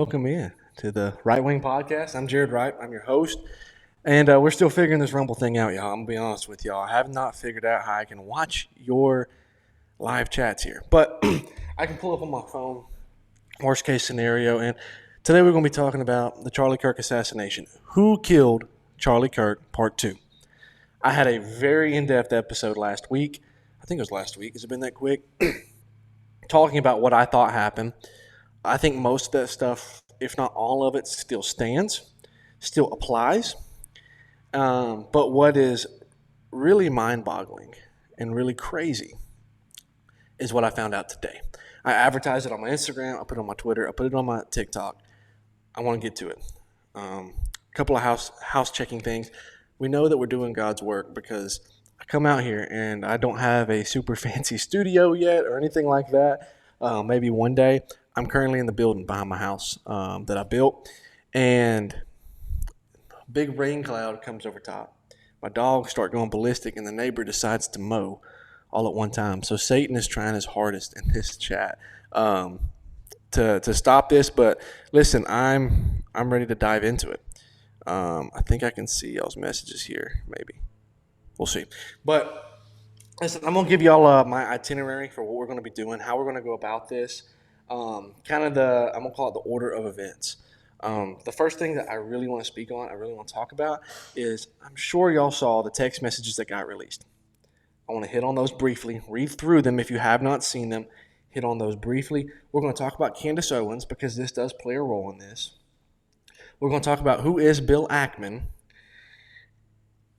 Welcome in to the Right Wing Podcast. I'm Jarrod Wright. I'm your host, and we're still figuring this Rumble thing out, y'all. I'm gonna be honest with y'all. I have not figured out how I can watch your live chats here, but I can pull up on my phone. Worst case scenario, and today we're gonna be talking about the Charlie Kirk assassination. Who killed Charlie Kirk? Part two. I had a very in-depth episode last week. I think it was last week. Has it been that quick? Talking about what I thought happened. I think most of that stuff, if not all of it, still stands, still applies. But what is really mind boggling and really crazy is what I found out today. I advertised it on my Instagram, I put it on my Twitter, I put it on my TikTok. I want to get to it. A couple of house checking things. We know that we're doing God's work because I come out here and I don't have a super fancy studio yet or anything like that. Maybe one day. I'm currently in the building behind my house that I built, and a big rain cloud comes over top. My dogs start going ballistic, and the neighbor decides to mow all at one time. So Satan is trying his hardest in this chat to stop this. But listen, I'm ready to dive into it. I think I can see y'all's messages here. Maybe we'll see. But listen, I'm gonna give y'all my itinerary for what we're gonna be doing, how we're gonna go about this. Kind of I'm gonna call it the order of events. The first thing that I really want to speak on, I really want to talk about, is I'm sure y'all saw the text messages that got released. I want to hit on those briefly, read through them if you have not seen them, hit on those briefly. We're going to talk about Candace Owens because this does play a role in this. We're going to talk about who is Bill Ackman.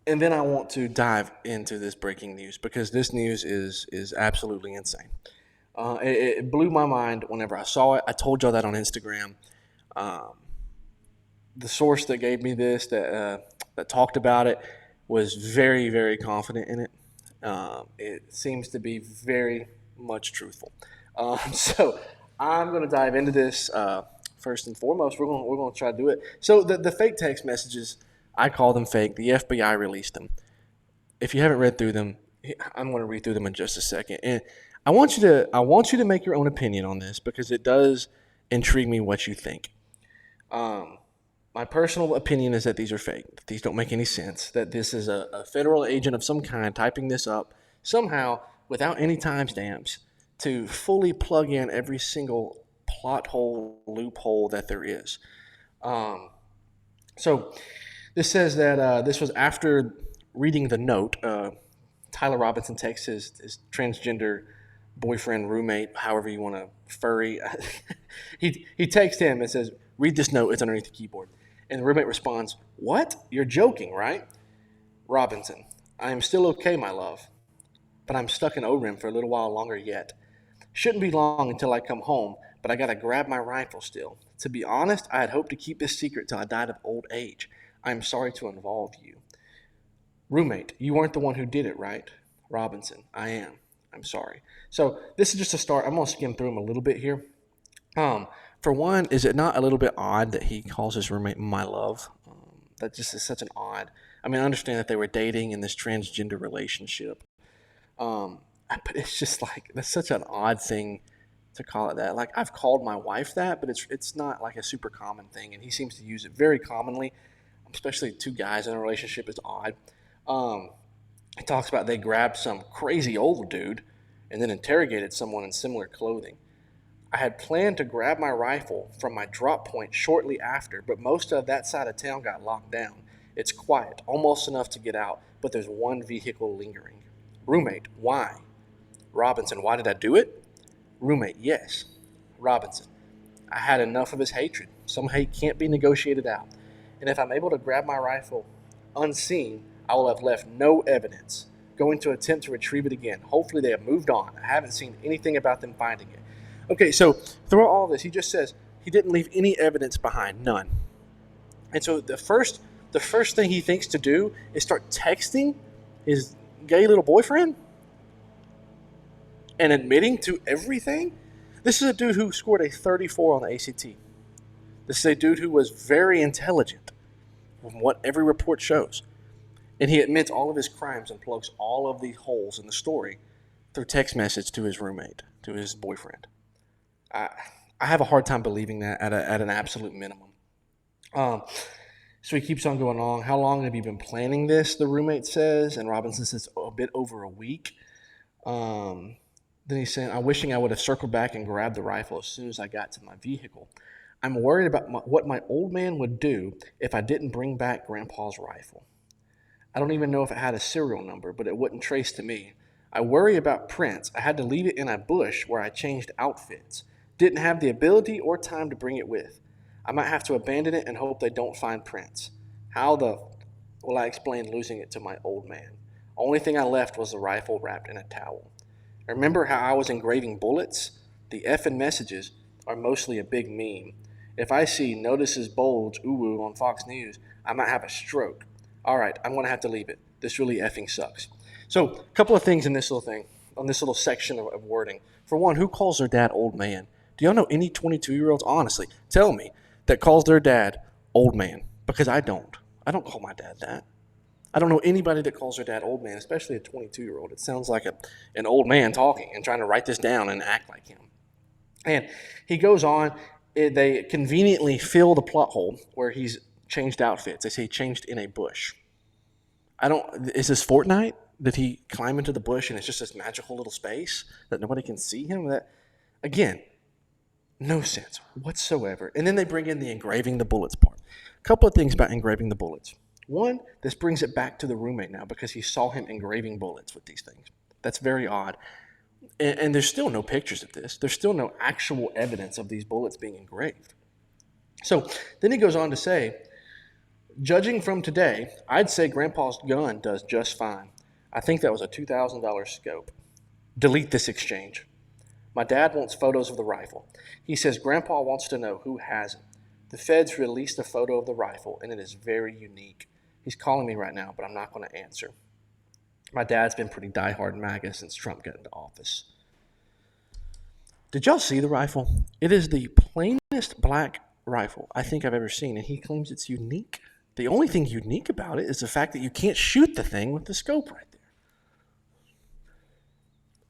And then I want to dive into this breaking news because this news is absolutely insane. It blew my mind whenever I saw it. I told y'all that on Instagram. The source that gave me this, that talked about it, was very, very confident in it. It seems to be very much truthful. So I'm going to dive into this first and foremost. We're going to try to do it. So the fake text messages, I call them fake. The FBI released them. If you haven't read through them, I'm going to read through them in just a second. And I want you to make your own opinion on this because it does intrigue me what you think. My personal opinion is that these are fake. That these don't make any sense. That this is a federal agent of some kind typing this up somehow without any timestamps to fully plug in every single plot hole, loophole that there is. So this says that this was after reading the note. Tyler Robinson texts his transgender boyfriend, roommate, however you want to furry. he texts him and says, "Read this note. It's underneath the keyboard." And the roommate responds, "What? You're joking, right?" Robinson, "I am still okay, my love, but I'm stuck in ORIM for a little while longer yet. Shouldn't be long until I come home, but I gotta grab my rifle still. To be honest, I had hoped to keep this secret till I died of old age. I am sorry to involve you." Roommate, "You weren't the one who did it, right?" Robinson, "I am. I'm sorry." So this is just a start. I'm going to skim through them a little bit here. For one, is it not a little bit odd that he calls his roommate my love? That just is such an odd. I mean, I understand that they were dating in this transgender relationship. But it's just like, that's such an odd thing to call it that. Like, I've called my wife that, but it's not like a super common thing. And he seems to use it very commonly, especially two guys in a relationship. Is odd. He talks about they grabbed some crazy old dude and then interrogated someone in similar clothing. I had planned to grab my rifle from my drop point shortly after, but most of that side of town got locked down. It's quiet, almost enough to get out, but there's one vehicle lingering. Roommate, why? Robinson, why did I do it? Roommate, yes. Robinson, I had enough of his hatred. Some hate can't be negotiated out. And if I'm able to grab my rifle unseen, I will have left no evidence. Going to attempt to retrieve it again. Hopefully they have moved on. I haven't seen anything about them finding it. Okay, so throughout all this, he just says he didn't leave any evidence behind, none. And so the first thing he thinks to do is start texting his gay little boyfriend and admitting to everything. This is a dude who scored a 34 on the ACT. This is a dude who was very intelligent, from what every report shows. And he admits all of his crimes and plugs all of the holes in the story through text message to his roommate, to his boyfriend. I have a hard time believing that at an absolute minimum. Um, so he keeps on going on. How long have you been planning this? The roommate says, and Robinson says a bit over a week. Um, then he's saying, I'm wishing I would have circled back and grabbed the rifle as soon as I got to my vehicle. I'm worried about what my old man would do if I didn't bring back Grandpa's rifle. I don't even know if it had a serial number, but it wouldn't trace to me. I worry about prints. I had to leave it in a bush where I changed outfits. Didn't have the ability or time to bring it with. I might have to abandon it and hope they don't find prints. How the will I explain losing it to my old man? Only thing I left was the rifle wrapped in a towel. Remember how I was engraving bullets? The effing messages are mostly a big meme. If I see notices bulge ooh on Fox News, I might have a stroke. All right, I'm going to have to leave it. This really effing sucks. So, a couple of things in this little thing, on this little section of wording. For one, who calls their dad old man? Do y'all know any 22-year-olds, honestly, tell me, that calls their dad old man? Because I don't. I don't call my dad that. I don't know anybody that calls their dad old man, especially a 22-year-old. It sounds like an old man talking and trying to write this down and act like him. And he goes on. They conveniently fill the plot hole where he's changed outfits. They say he changed in a bush. Is this Fortnite? Did he climb into the bush and it's just this magical little space that nobody can see him? That, again, no sense whatsoever. And then they bring in the engraving the bullets part. A couple of things about engraving the bullets. One, this brings it back to the roommate now because he saw him engraving bullets with these things. That's very odd. And there's still no pictures of this. There's still no actual evidence of these bullets being engraved. So then he goes on to say, judging from today, I'd say Grandpa's gun does just fine. I think that was a $2,000 scope. Delete this exchange. My dad wants photos of the rifle. He says Grandpa wants to know who has it. The feds released a photo of the rifle, and it is very unique. He's calling me right now, but I'm not going to answer. My dad's been pretty diehard MAGA since Trump got into office. Did y'all see the rifle? It is the plainest black rifle I think I've ever seen, and he claims it's unique. The only thing unique about it is the fact that you can't shoot the thing with the scope right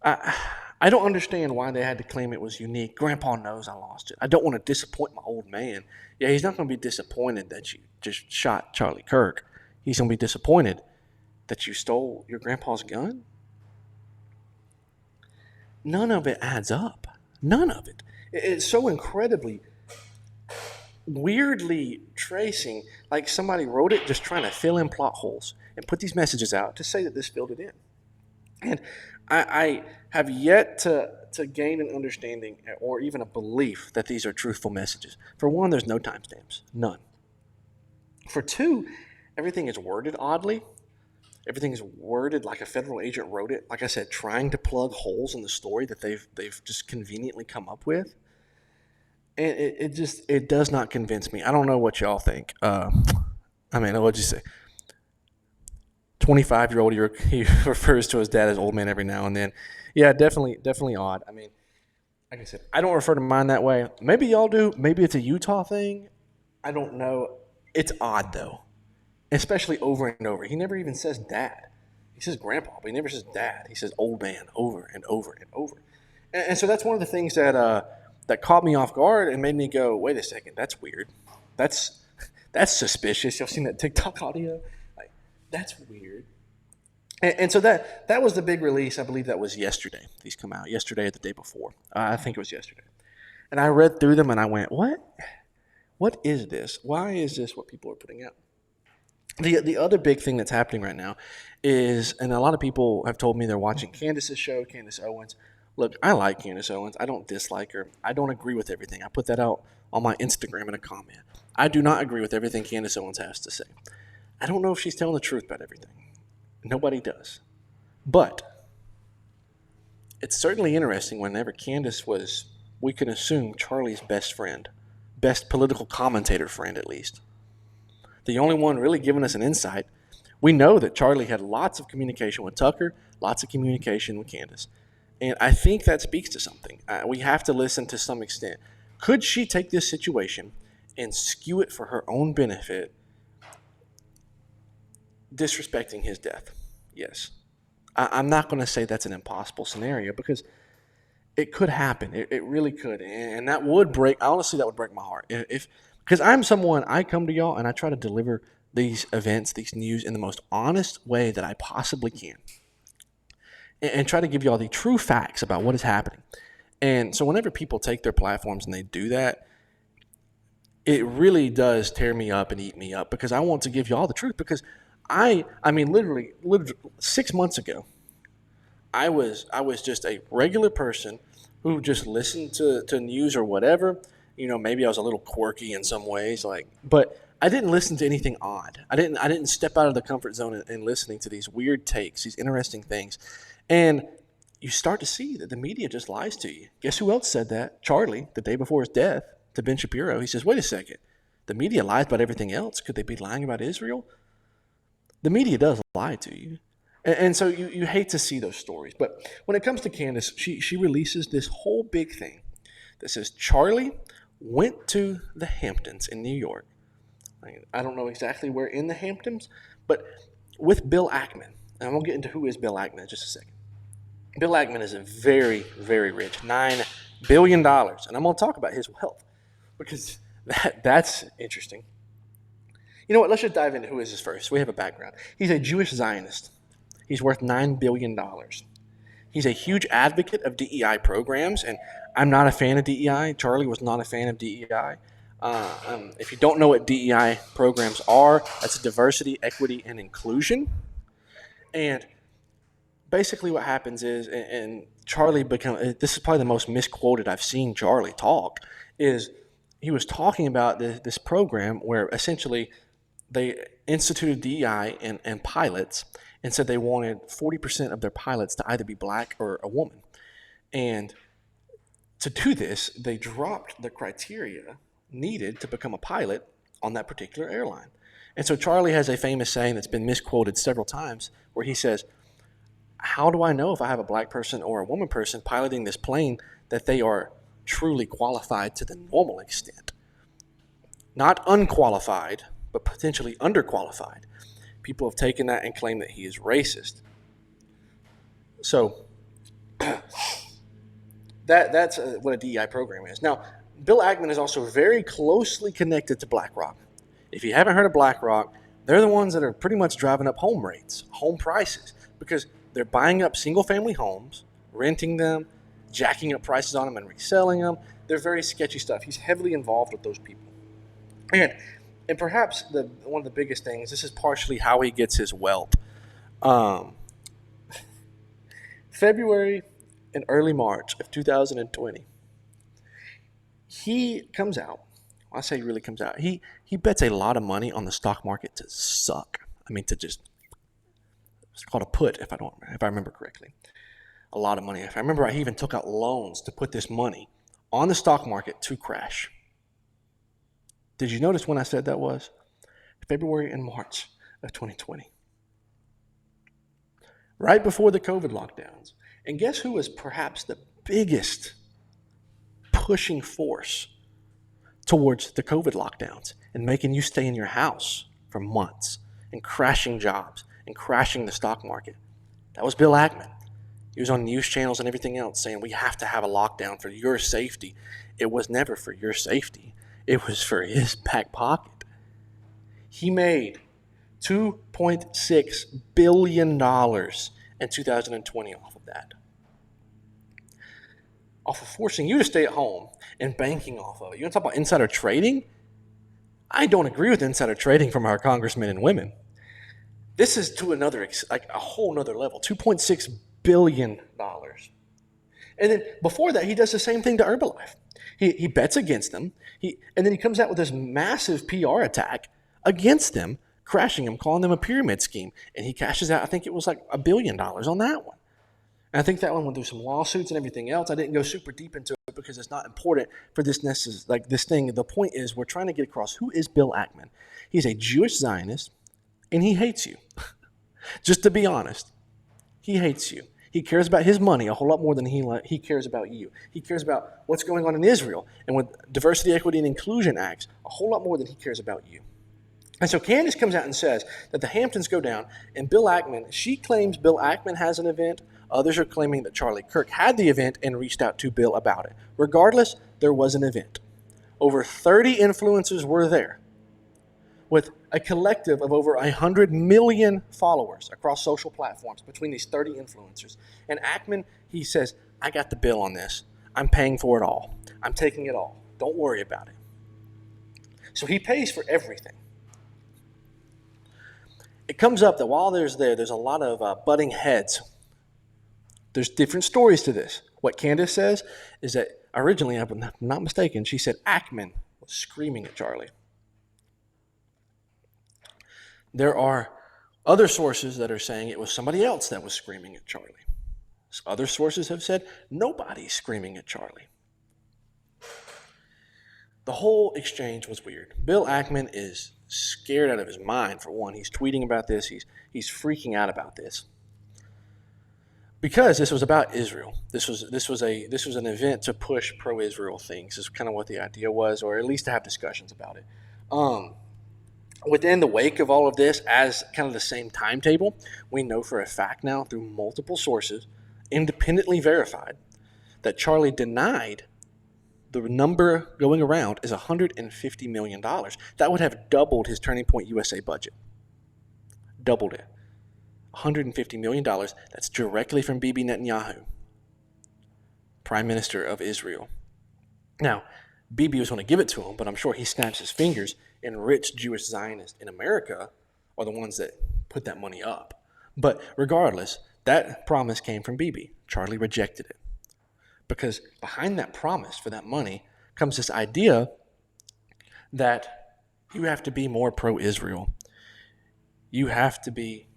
there. I don't understand why they had to claim it was unique. Grandpa knows I lost it. I don't want to disappoint my old man. Yeah, he's not going to be disappointed that you just shot Charlie Kirk. He's going to be disappointed that you stole your grandpa's gun. None of it adds up. None of it. It's so incredibly weirdly tracing, like somebody wrote it just trying to fill in plot holes and put these messages out to say that this filled it in. And I have yet to gain an understanding or even a belief that these are truthful messages. For one, there's no timestamps. None. For two, everything is worded oddly. Everything is worded like a federal agent wrote it. Like I said, trying to plug holes in the story that they've just conveniently come up with. And it does not convince me. I don't know what y'all think. What'd you say? 25-year-old, he refers to his dad as old man every now and then. Yeah, definitely odd. I mean, like I said, I don't refer to mine that way. Maybe y'all do. Maybe it's a Utah thing. I don't know. It's odd, though, especially over and over. He never even says dad. He says grandpa, but he never says dad. He says old man over and over and over. And so that's one of the things that caught me off guard and made me go, wait a second, that's weird. That's suspicious. Y'all seen that TikTok audio? Like, that's weird. And so that was the big release. I believe that was yesterday. These come out yesterday or the day before. I think it was yesterday. And I read through them and I went, what? What is this? Why is this what people are putting out? The other big thing that's happening right now is, and a lot of people have told me they're watching Candace's show, Candace Owens. Look, I like Candace Owens. I don't dislike her. I don't agree with everything. I put that out on my Instagram in a comment. I do not agree with everything Candace Owens has to say. I don't know if she's telling the truth about everything. Nobody does. But it's certainly interesting whenever Candace was, we can assume, Charlie's best friend, best political commentator friend at least. The only one really giving us an insight. We know that Charlie had lots of communication with Tucker, lots of communication with Candace. And I think that speaks to something. We have to listen to some extent. Could she take this situation and skew it for her own benefit, disrespecting his death? Yes. I'm not going to say that's an impossible scenario because It could happen. It really could, and that would break. Honestly, that would break my heart. If because I'm someone, I come to y'all and I try to deliver these events, these news in the most honest way that I possibly can, and try to give y'all the true facts about what is happening. And so, whenever people take their platforms and they do that, it really does tear me up and eat me up because I want to give y'all the truth. Because I mean, literally 6 months ago, I was just a regular person who just listened to news or whatever. Maybe I was a little quirky in some ways, but I didn't listen to anything odd. I didn't step out of the comfort zone in listening to these weird takes, these interesting things. And you start to see that the media just lies to you. Guess who else said that? Charlie, the day before his death, to Ben Shapiro. He says, wait a second. The media lies about everything else. Could they be lying about Israel? The media does lie to you. And so you hate to see those stories. But when it comes to Candace, she releases this whole big thing that says Charlie went to the Hamptons in New York. I don't know exactly where in the Hamptons, but with Bill Ackman. And I'm going to get into who is Bill Ackman in just a second. Bill Ackman is a very, very rich, $9 billion. And I'm going to talk about his wealth because that's interesting. You know what? Let's just dive into who is this first. We have a background. He's a Jewish Zionist. He's worth $9 billion. He's a huge advocate of DEI programs, and I'm not a fan of DEI. Charlie was not a fan of DEI. If you don't know what DEI programs are, that's diversity, equity, and inclusion. And basically what happens is, and Charlie this is probably the most misquoted I've seen Charlie talk, is he was talking about this program where essentially they instituted DEI and pilots and said they wanted 40% of their pilots to either be black or a woman. And to do this, they dropped the criteria needed to become a pilot on that particular airline. And so Charlie has a famous saying that's been misquoted several times where he says, how do I know if I have a black person or a woman person piloting this plane that they are truly qualified to the normal extent? Not unqualified, but potentially underqualified. People have taken that and claimed that he is racist. So that's what a DEI program is. Now, Bill Ackman is also very closely connected to BlackRock. If you haven't heard of BlackRock, they're the ones that are pretty much driving up home rates, home prices, because they're buying up single-family homes, renting them, jacking up prices on them and reselling them. They're very sketchy stuff. He's heavily involved with those people. And perhaps one of the biggest things, this is partially how he gets his wealth. February and early March of 2020, he comes out. I say he really comes out. He bets a lot of money on the stock market to suck. I mean, it's called a put, if I remember correctly. A lot of money. If I remember right, he even took out loans to put this money on the stock market to crash. Did you notice when I said that was? February and March of 2020. Right before the COVID lockdowns. And guess who was perhaps the biggest pushing force towards the COVID lockdowns and making you stay in your house for months and crashing jobs and crashing the stock market? That was Bill Ackman. He was on news channels and everything else saying we have to have a lockdown for your safety. It was never for your safety. It was for his back pocket. He made $2.6 billion in 2020 off of that. Off of forcing you to stay at home and banking off of it. You want to talk about insider trading? I don't agree with insider trading from our congressmen and women. This is to a whole nother level, $2.6 billion. And then before that, he does the same thing to Herbalife. He bets against them, and then he comes out with this massive PR attack against them, crashing them, calling them a pyramid scheme. And he cashes out, I think it was like $1 billion on that one. And I think that one went through some lawsuits and everything else. I didn't go super deep into it because it's not important for this thing. The point is we're trying to get across who is Bill Ackman. He's a Jewish Zionist, and he hates you. Just to be honest, he hates you. He cares about his money a whole lot more than he cares about you. He cares about what's going on in Israel and with Diversity, Equity, and Inclusion Acts a whole lot more than he cares about you. And so Candace comes out and says that the Hamptons go down, and she claims Bill Ackman has an event Others are claiming that Charlie Kirk had the event and reached out to Bill about it. Regardless, there was an event. Over 30 influencers were there, with a collective of over 100 million followers across social platforms between these 30 influencers. And Ackman, he says, I got the bill on this. I'm paying for it all. I'm taking it all. Don't worry about it. So he pays for everything. It comes up that while there's a lot of butting heads. There's different stories to this. What Candace says is that originally, if I'm not mistaken, she said Ackman was screaming at Charlie. There are other sources that are saying it was somebody else that was screaming at Charlie. Other sources have said nobody's screaming at Charlie. The whole exchange was weird. Bill Ackman is scared out of his mind, for one. He's tweeting about this. He's freaking out about this. Because this was about Israel. This was an event to push pro-Israel things, is kind of what the idea was, or at least to have discussions about it. Within the wake of all of this, as kind of the same timetable, we know for a fact now through multiple sources, independently verified, that Charlie denied the number going around is $150 million. That would have doubled his Turning Point USA budget. Doubled it. $150 million. That's directly from Bibi Netanyahu, Prime Minister of Israel. Now, Bibi was going to give it to him, but I'm sure he snaps his fingers, and rich Jewish Zionists in America are the ones that put that money up. But regardless, that promise came from Bibi. Charlie rejected it. Because behind that promise for that money comes this idea that you have to be more pro-Israel. You have to be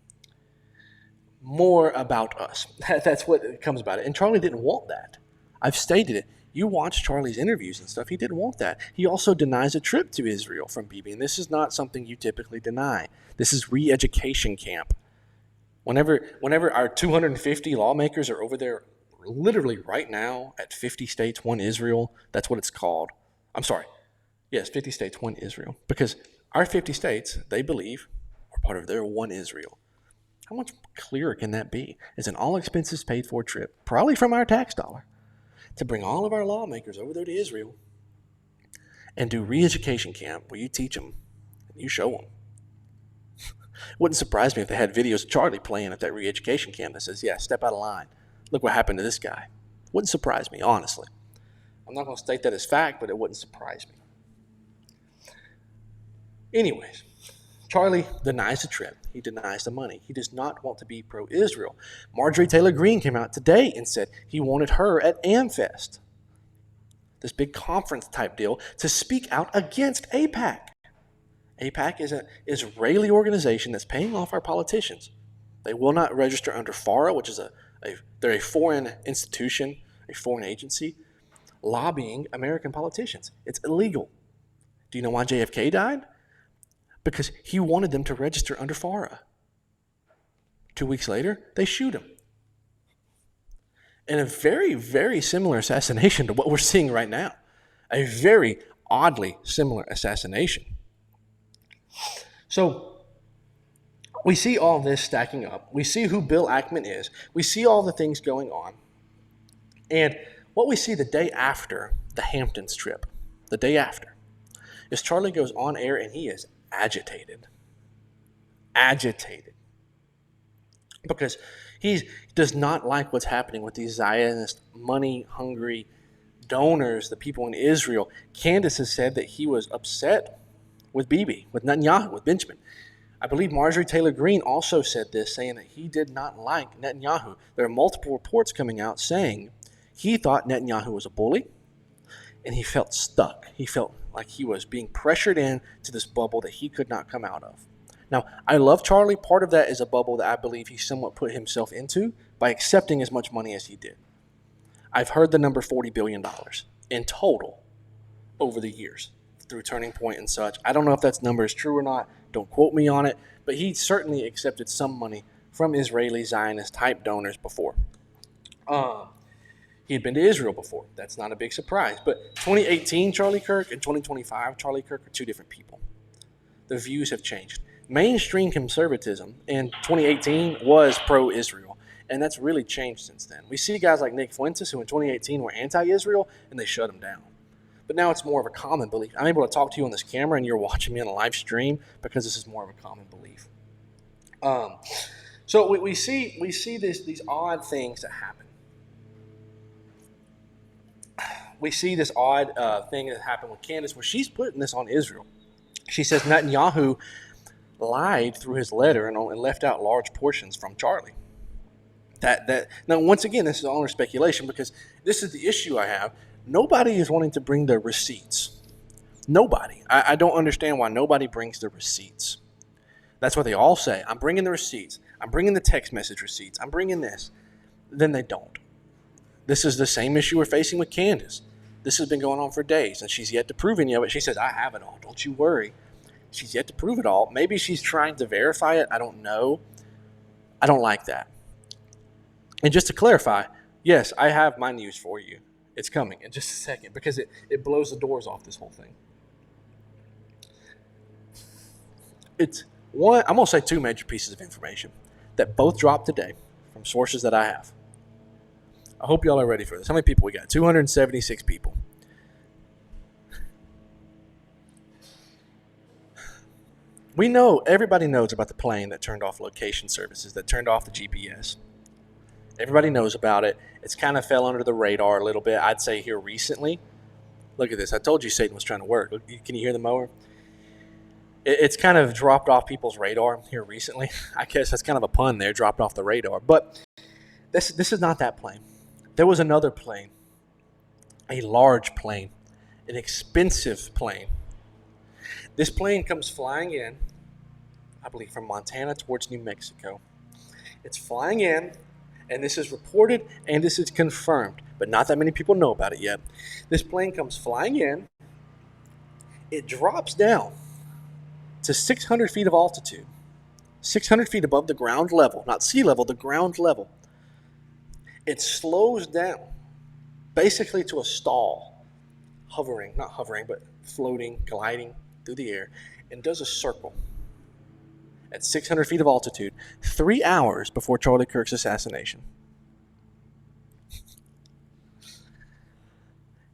more about us. That's what comes about it. And Charlie didn't want that. I've stated it. You watch Charlie's interviews and stuff, he didn't want that. He also denies a trip to Israel from Bibi, and this is not something you typically deny. This is re-education camp. Whenever our 250 lawmakers are over there literally right now at 50 states, one Israel, that's what it's called. I'm sorry. Yes, 50 states, one Israel. Because our 50 states, they believe, are part of their one Israel. How much clearer can that be? It's an all-expenses-paid-for trip, probably from our tax dollar, to bring all of our lawmakers over there to Israel and do re-education camp where you teach them and you show them. Wouldn't surprise me if they had videos of Charlie playing at that re-education camp that says, yeah, step out of line. Look what happened to this guy. Wouldn't surprise me, honestly. I'm not going to state that as fact, but it wouldn't surprise me. Anyways, Charlie denies the trip. He denies the money. He does not want to be pro-Israel. Marjorie Taylor Greene came out today and said he wanted her at AmFest, this big conference type deal, to speak out against AIPAC. AIPAC is an Israeli organization that's paying off our politicians. They will not register under FARA, which is they're a foreign institution, a foreign agency, lobbying American politicians. It's illegal. Do you know why JFK died? Because he wanted them to register under FARA. 2 weeks later, they shoot him. And a very, very similar assassination to what we're seeing right now. A very oddly similar assassination. So we see all this stacking up. We see who Bill Ackman is. We see all the things going on. And what we see the day after the Hamptons trip, the day after, is Charlie goes on air and he is agitated. Because he does not like what's happening with these Zionist, money-hungry donors, the people in Israel. Candace has said that he was upset with Bibi, with Netanyahu, with Benjamin. I believe Marjorie Taylor Greene also said this, saying that he did not like Netanyahu. There are multiple reports coming out saying he thought Netanyahu was a bully, and he felt stuck. He felt like he was being pressured into this bubble that he could not come out of. Now, I love Charlie. Part of that is a bubble that I believe he somewhat put himself into by accepting as much money as he did. I've heard the number $40 billion in total over the years through Turning Point and such. I don't know if that number is true or not. Don't quote me on it. But he certainly accepted some money from Israeli Zionist-type donors before. He had been to Israel before. That's not a big surprise. But 2018 Charlie Kirk and 2025 Charlie Kirk are two different people. The views have changed. Mainstream conservatism in 2018 was pro-Israel. And that's really changed since then. We see guys like Nick Fuentes, who in 2018 were anti-Israel, and they shut him down. But now it's more of a common belief. I'm able to talk to you on this camera, and you're watching me on a live stream because this is more of a common belief. So we see these odd things that happen. We see this odd thing that happened with Candace where she's putting this on Israel. She says Netanyahu lied through his letter and left out large portions from Charlie. Now, once again, this is all under speculation because this is the issue I have. Nobody is wanting to bring the receipts. Nobody. I don't understand why nobody brings the receipts. That's what they all say. I'm bringing the receipts. I'm bringing the text message receipts. I'm bringing this. Then they don't. This is the same issue we're facing with Candace. This has been going on for days, and she's yet to prove any of it. She says, I have it all. Don't you worry. She's yet to prove it all. Maybe she's trying to verify it. I don't know. I don't like that. And just to clarify, yes, I have my news for you. It's coming in just a second because it blows the doors off this whole thing. It's one, I'm going to say two major pieces of information that both dropped today from sources that I have. I hope y'all are ready for this. How many people we got? 276 people. We know, everybody knows about the plane that turned off location services, that turned off the GPS. Everybody knows about it. It's kind of fell under the radar a little bit, I'd say, here recently. Look at this. I told you Satan was trying to work. Can you hear the mower? It's kind of dropped off people's radar here recently. I guess that's kind of a pun there, dropped off the radar. But this is not that plane. There was another plane, a large plane, an expensive plane. This plane comes flying in, I believe, from Montana towards New Mexico. It's flying in, and this is reported, and this is confirmed, but not that many people know about it yet. This plane comes flying in. It drops down to 600 feet of altitude, 600 feet above the ground level, not sea level, the ground level. It slows down, basically to a stall, not hovering, but floating, gliding through the air, and does a circle at 600 feet of altitude, 3 hours before Charlie Kirk's assassination.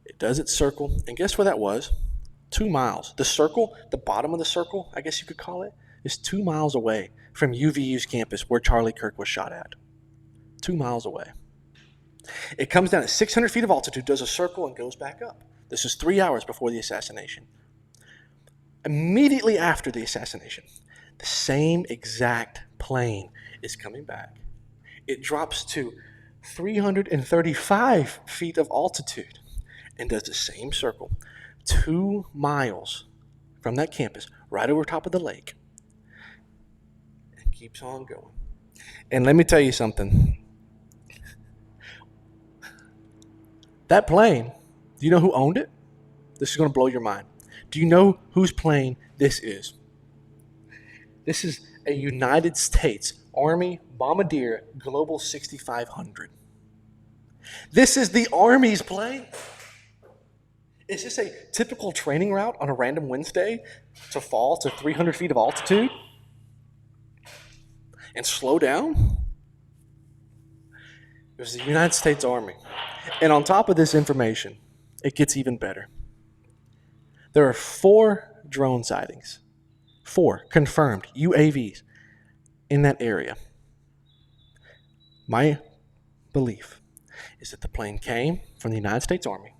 It does its circle, and guess where that was? 2 miles. The circle, the bottom of the circle, I guess you could call it, is 2 miles away from UVU's campus where Charlie Kirk was shot at. 2 miles away. It comes down at 600 feet of altitude, does a circle, and goes back up. This is 3 hours before the assassination. Immediately after the assassination, the same exact plane is coming back. It drops to 335 feet of altitude and does the same circle, 2 miles from that campus, right over top of the lake, and keeps on going. And let me tell you something. That plane, do you know who owned it? This is going to blow your mind. Do you know whose plane this is? This is a United States Army Bombardier Global 6500. This is the Army's plane. Is this a typical training route on a random Wednesday to fall to 300 feet of altitude and slow down? It was the United States Army. And on top of this information, it gets even better. There are 4 drone sightings, 4 confirmed UAVs in that area. My belief is that the plane came from the United States Army.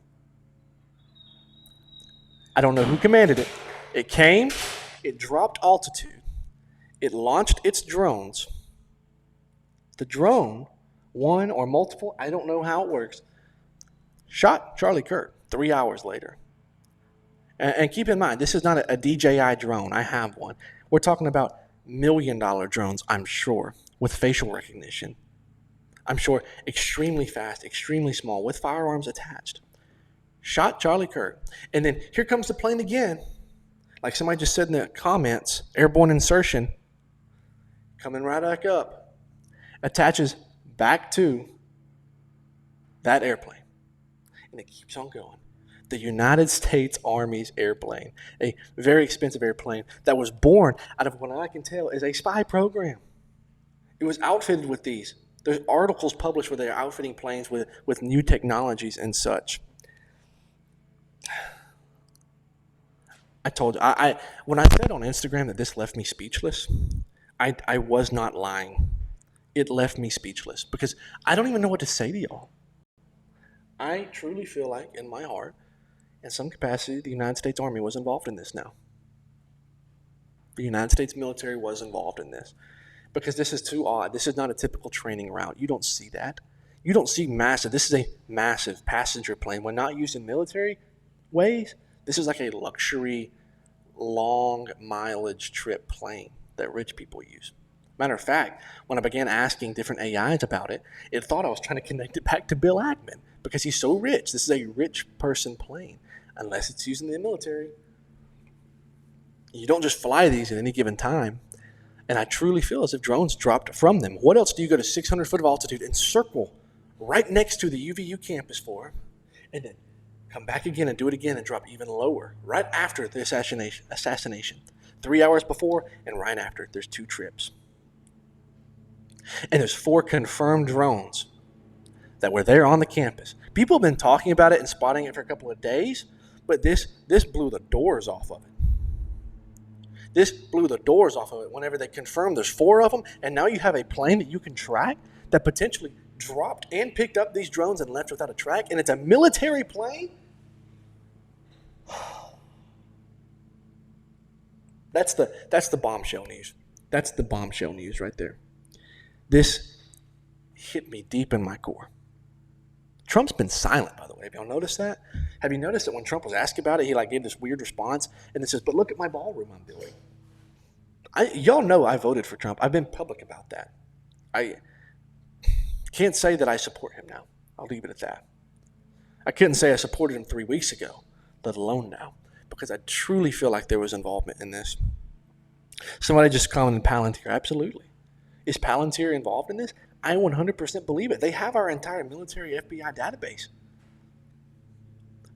I don't know who commanded it. It came, it dropped altitude, it launched its drones. The drone, one or multiple, I don't know how it works, shot Charlie Kirk 3 hours later. And keep in mind, this is not a DJI drone. I have one. We're talking about $1 million drones, I'm sure, with facial recognition. I'm sure extremely fast, extremely small, with firearms attached. Shot Charlie Kirk. And then here comes the plane again. Like somebody just said in the comments, airborne insertion, coming right back up, attaches back to that airplane. And it keeps on going. The United States Army's airplane, a very expensive airplane that was born out of what I can tell is a spy program. It was outfitted with these There's articles published where they're outfitting planes with new technologies and such. I told you, when I said on Instagram that this left me speechless, I was not lying. It left me speechless because I don't even know what to say to y'all. I truly feel like in my heart, in some capacity, the United States Army was involved in this now. The United States military was involved in this because this is too odd. This is not a typical training route. You don't see that. You don't see massive. This is a massive passenger plane. When not used in military ways, this is like a luxury, long mileage trip plane that rich people use. Matter of fact, when I began asking different AIs about it, it thought I was trying to connect it back to Bill Ackman because he's so rich. This is a rich person plane, unless it's used in the military. You don't just fly these at any given time. And I truly feel as if drones dropped from them. What else do you go to 600 foot of altitude and circle right next to the UVU campus for, and then come back again and do it again and drop even lower right after the assassination. 3 hours before and right after, there's 2 trips. And there's 4 confirmed drones that were there on the campus. People have been talking about it and spotting it for a couple of days, but this blew the doors off of it. This blew the doors off of it whenever they confirmed there's 4 of them, and now you have a plane that you can track that potentially dropped and picked up these drones and left without a track, and it's a military plane? That's the bombshell news. That's the bombshell news right there. This hit me deep in my core. Trump's been silent, by the way. Have y'all noticed that? Have you noticed that when Trump was asked about it, he gave this weird response and then says, "But look at my ballroom I'm building." Y'all know I voted for Trump. I've been public about that. I can't say that I support him now. I'll leave it at that. I couldn't say I supported him 3 weeks ago, let alone now, because I truly feel like there was involvement in this. Somebody just commented Palantir. Absolutely. Is Palantir involved in this? I 100% believe it. They have our entire military FBI database.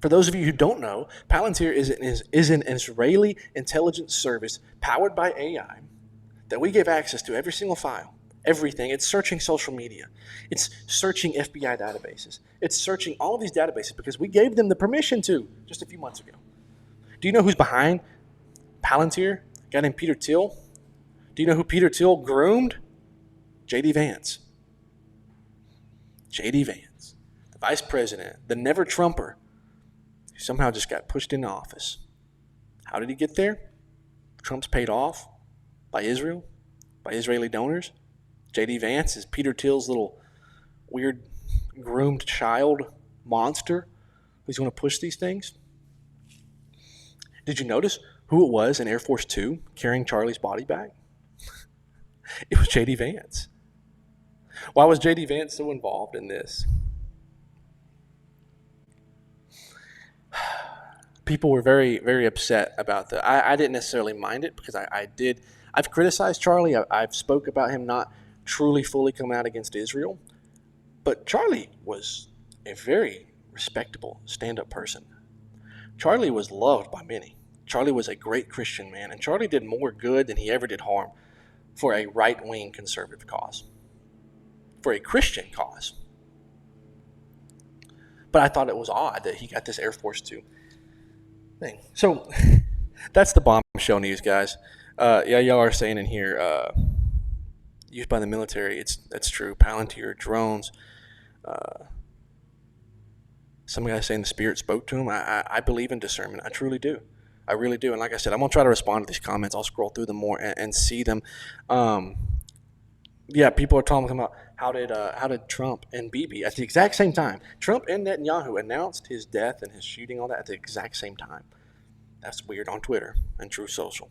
For those of you who don't know, Palantir is an Israeli intelligence service powered by AI that we give access to every single file, everything. It's searching social media. It's searching FBI databases. It's searching all of these databases because we gave them the permission to just a few months ago. Do you know who's behind Palantir? A guy named Peter Thiel. Do you know who Peter Thiel groomed? J.D. Vance. J.D. Vance, the vice president, the never-Trumper, who somehow just got pushed into office. How did he get there? Trump's paid off by Israel, by Israeli donors. J.D. Vance is Peter Thiel's little weird groomed child monster who's going to push these things. Did you notice who it was in Air Force Two carrying Charlie's body back? It was J.D. Vance. Why was J.D. Vance so involved in this? People were very, very upset about that. I didn't necessarily mind it because I've criticized Charlie. I've spoke about him not truly fully coming out against Israel. But Charlie was a very respectable stand-up person. Charlie was loved by many. Charlie was a great Christian man, and Charlie did more good than he ever did harm for a right-wing conservative cause, for a Christian cause. But I thought it was odd that he got this Air Force Two thing. So that's the bombshell news, guys. Yeah, y'all are saying in here, used by the military. That's true. Palantir, drones. Some guy saying the Spirit spoke to him. I believe in discernment. I truly do. I really do. And like I said, I'm going to try to respond to these comments. I'll scroll through them more and see them. Yeah, people are talking about how did Trump and Bibi at the exact same time. Trump and Netanyahu announced his death and his shooting, all that at the exact same time. That's weird on Twitter and True Social.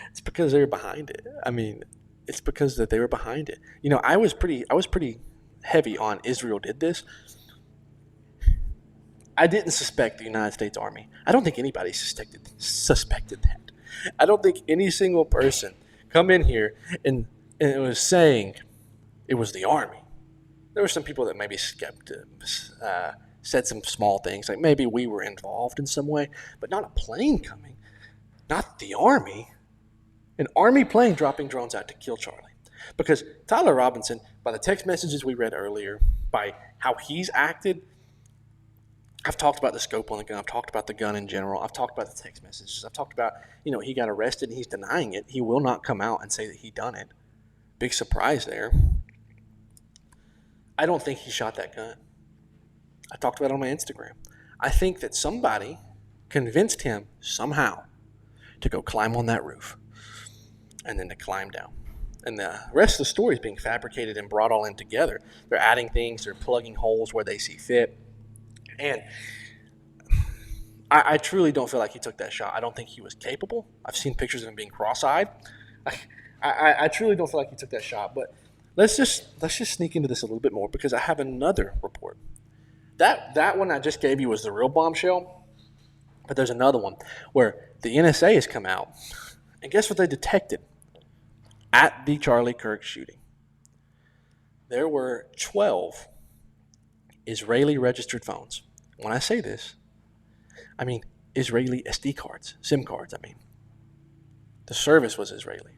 It's because they were behind it. I mean, it's because that they were behind it. You know, I was pretty heavy on Israel did this. I didn't suspect the United States Army. I don't think anybody suspected that. I don't think any single person come in here and it was saying it was the Army. There were some people that maybe said some small things, like maybe we were involved in some way, but not a plane coming, not the Army. An Army plane dropping drones out to kill Charlie. Because Tyler Robinson, by the text messages we read earlier, by how he's acted, I've talked about the scope on the gun. I've talked about the gun in general. I've talked about the text messages. I've talked about, he got arrested and he's denying it. He will not come out and say that he done it. Big surprise there. I don't think he shot that gun. I talked about it on my Instagram. I think that somebody convinced him somehow to go climb on that roof and then to climb down. And the rest of the story is being fabricated and brought all in together. They're adding things. They're plugging holes where they see fit. And I truly don't feel like he took that shot. I don't think he was capable. I've seen pictures of him being cross-eyed. I truly don't feel like he took that shot. But let's just sneak into this a little bit more because I have another report. That one I just gave you was the real bombshell. But there's another one where the NSA has come out. And guess what they detected at the Charlie Kirk shooting? There were 12 Israeli registered phones. When I say this, I mean Israeli SD cards, SIM cards, I mean. The service was Israeli.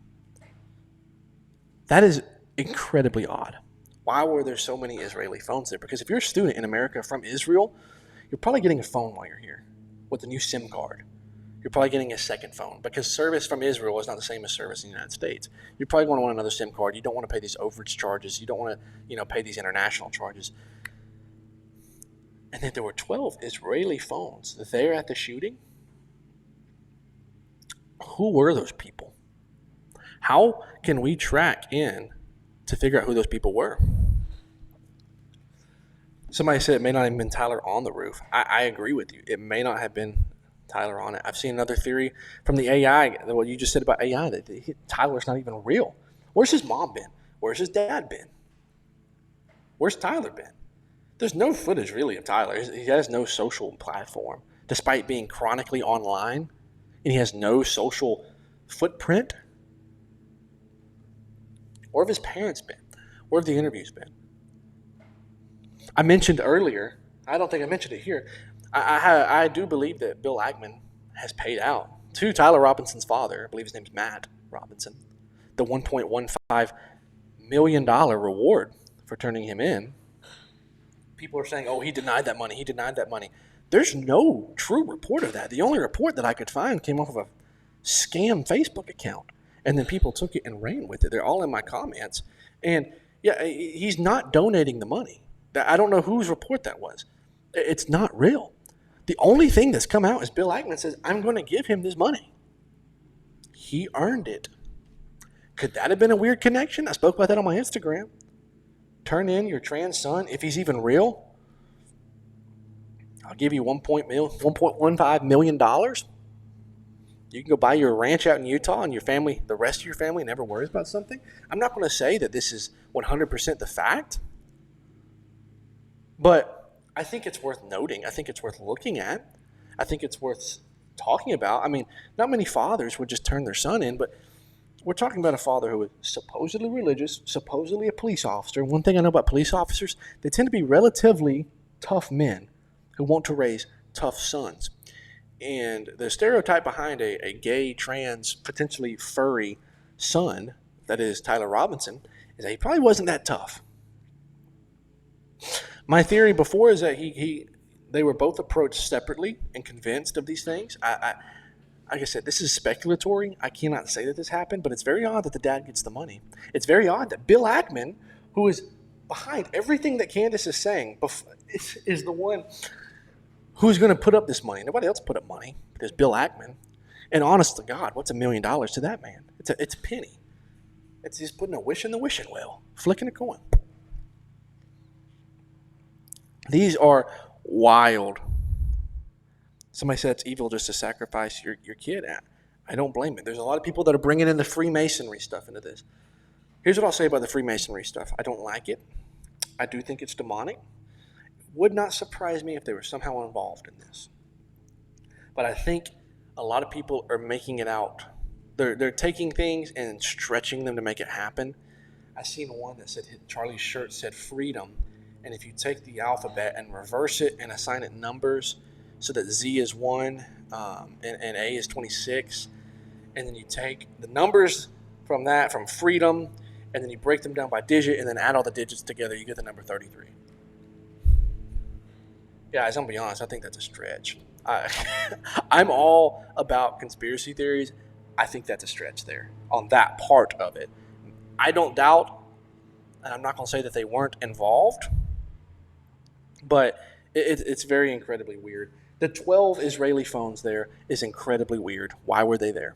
That is incredibly odd. Why were there so many Israeli phones there? Because if you're a student in America from Israel, you're probably getting a phone while you're here with a new SIM card. You're probably getting a second phone because service from Israel is not the same as service in the United States. You probably want to want another SIM card. You don't want to pay these overage charges. You don't want to, pay these international charges. And then there were 12 Israeli phones there at the shooting. Who were those people? How can we track in to figure out who those people were? Somebody said it may not have been Tyler on the roof. I agree with you. It may not have been Tyler on it. I've seen another theory from the AI, what you just said about AI, that Tyler's not even real. Where's his mom been? Where's his dad been? Where's Tyler been? There's no footage really of Tyler. He has no social platform, despite being chronically online, and he has no social footprint. Where have his parents been? Where have the interviews been? I mentioned earlier, I don't think I mentioned it here, I do believe that Bill Ackman has paid out to Tyler Robinson's father, I believe his name's Matt Robinson, the $1.15 million reward for turning him in. People are saying, oh, he denied that money. There's no true report of that. The only report that I could find came off of a scam Facebook account. And then people took it and ran with it. They're all in my comments. And, yeah, he's not donating the money. I don't know whose report that was. It's not real. The only thing that's come out is Bill Ackman says, I'm going to give him this money. He earned it. Could that have been a weird connection? I spoke about that on my Instagram. Turn in your trans son, if he's even real. I'll give you $1.15 million. You can go buy your ranch out in Utah and your family, the rest of your family never worries about something. I'm not going to say that this is 100% the fact. But I think it's worth noting. I think it's worth looking at. I think it's worth talking about. I mean, not many fathers would just turn their son in, but we're talking about a father who is supposedly religious, supposedly a police officer. One thing I know about police officers, they tend to be relatively tough men who want to raise tough sons. And the stereotype behind a gay, trans, potentially furry son, that is Tyler Robinson, is that he probably wasn't that tough. My theory before is that they were both approached separately and convinced of these things. Like I said, this is speculatory. I cannot say that this happened, but it's very odd that the dad gets the money. It's very odd that Bill Ackman, who is behind everything that Candace is saying, is the one who's going to put up this money. Nobody else put up money. There's Bill Ackman. And honest to God, what's $1 million to that man? It's a penny. It's just putting a wish in the wishing well, flicking a coin. These are wild. Somebody said it's evil just to sacrifice your kid. I don't blame it. There's a lot of people that are bringing in the Freemasonry stuff into this. Here's what I'll say about the Freemasonry stuff. I don't like it. I do think it's demonic. It would not surprise me if they were somehow involved in this. But I think a lot of people are making it out. They're taking things and stretching them to make it happen. I seen one that said, Charlie's shirt said freedom. And if you take the alphabet and reverse it and assign it numbers so that Z is 1 and A is 26, and then you take the numbers from that, from freedom, and then you break them down by digit, and then add all the digits together, you get the number 33. Guys, I'm gonna be honest, I think that's a stretch. I'm all about conspiracy theories. I think that's a stretch there on that part of it. I don't doubt, and I'm not gonna say that they weren't involved, but it's very incredibly weird. The 12 Israeli phones there is incredibly weird. Why were they there?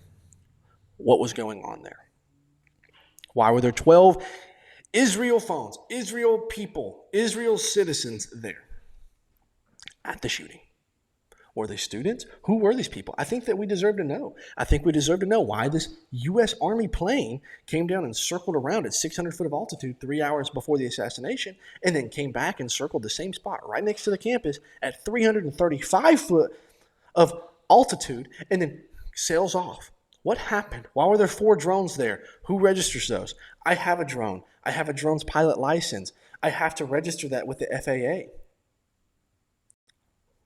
What was going on there? Why were there 12 Israel phones, Israel people, Israel citizens there at the shooting? Were they students? Who were these people? I think that we deserve to know. I think we deserve to know why this U.S. Army plane came down and circled around at 600 foot of altitude 3 hours before the assassination, and then came back and circled the same spot right next to the campus at 335 foot of altitude, and then sails off. What happened? Why were there 4 drones there? Who registers those? I have a drone. I have a drone's pilot license. I have to register that with the FAA.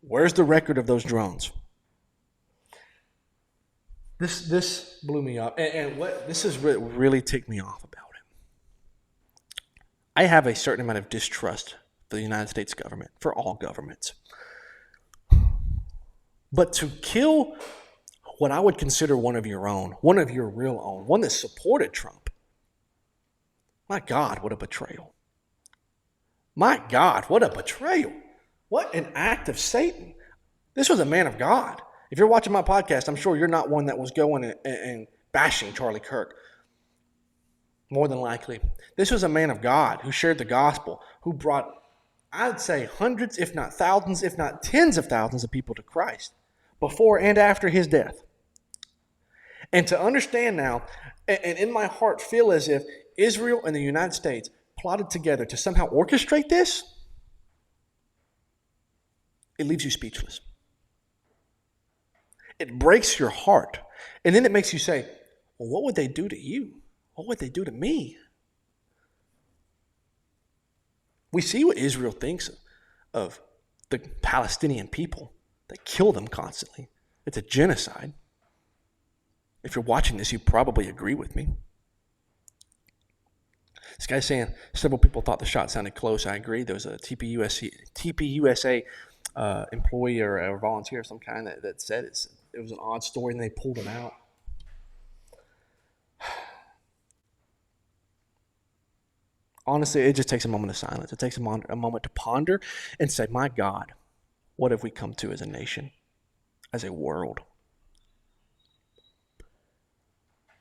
Where's the record of those drones? This blew me up, and what this is really ticked me off about it. I have a certain amount of distrust for the United States government, for all governments. But to kill what I would consider one of your own, one of your real own, one that supported Trump, my God, what a betrayal. My God, what a betrayal. What an act of Satan. This was a man of God. If you're watching my podcast, I'm sure you're not one that was going and bashing Charlie Kirk. More than likely. This was a man of God who shared the gospel, who brought, I'd say, hundreds, if not thousands, if not tens of thousands of people to Christ before and after his death. And to understand now, and in my heart feel as if Israel and the United States plotted together to somehow orchestrate this, it leaves you speechless. It breaks your heart. And then it makes you say, well, what would they do to you? What would they do to me? We see what Israel thinks of the Palestinian people. They kill them constantly. It's a genocide. If you're watching this, you probably agree with me. This guy's saying several people thought the shot sounded close. I agree. There was a TPUSA employee or volunteer of some kind that said it was an odd story, and they pulled him out. Honestly, it just takes a moment of silence. It takes a moment to ponder and say, my God, what have we come to as a nation, as a world?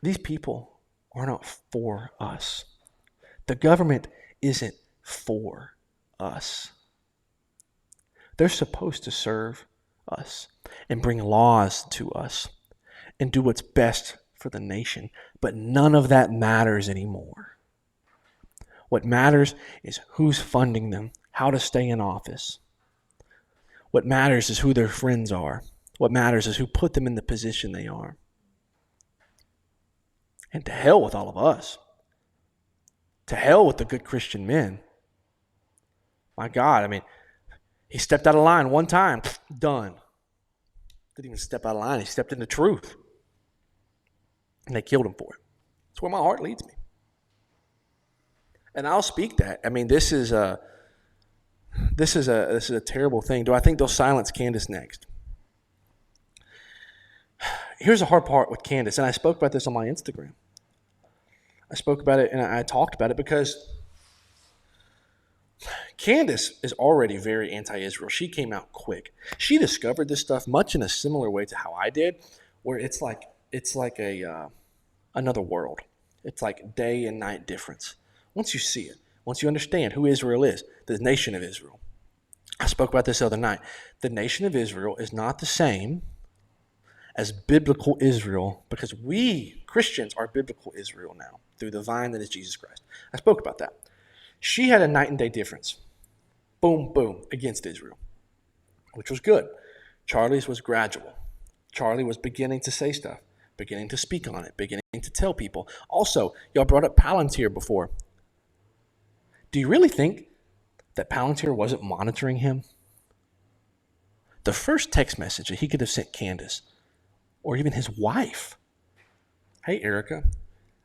These people are not for us. The government isn't for us. They're supposed to serve us and bring laws to us and do what's best for the nation. But none of that matters anymore. What matters is who's funding them, how to stay in office. What matters is who their friends are. What matters is who put them in the position they are. And to hell with all of us. To hell with the good Christian men. My God, I mean, he stepped out of line one time, done. Didn't even step out of line. He stepped into truth. And they killed him for it. That's where my heart leads me. And I'll speak that. I mean, this is a terrible thing. Do I think they'll silence Candace next? Here's the hard part with Candace, and I spoke about this on my Instagram. I spoke about it and I talked about it because Candace is already very anti-Israel. She came out quick. She discovered this stuff much in a similar way to how I did, where it's like a another world. It's like day and night difference. Once you see it, once you understand who Israel is, the nation of Israel. I spoke about this the other night. The nation of Israel is not the same as biblical Israel, because we Christians are biblical Israel now through the vine that is Jesus Christ. I spoke about that. She had a night and day difference. Boom, boom, against Israel, which was good. Charlie's was gradual. Charlie was beginning to say stuff, beginning to speak on it, beginning to tell people. Also, y'all brought up Palantir before. Do you really think that Palantir wasn't monitoring him? The first text message that he could have sent Candace, or even his wife, Hey, Erica,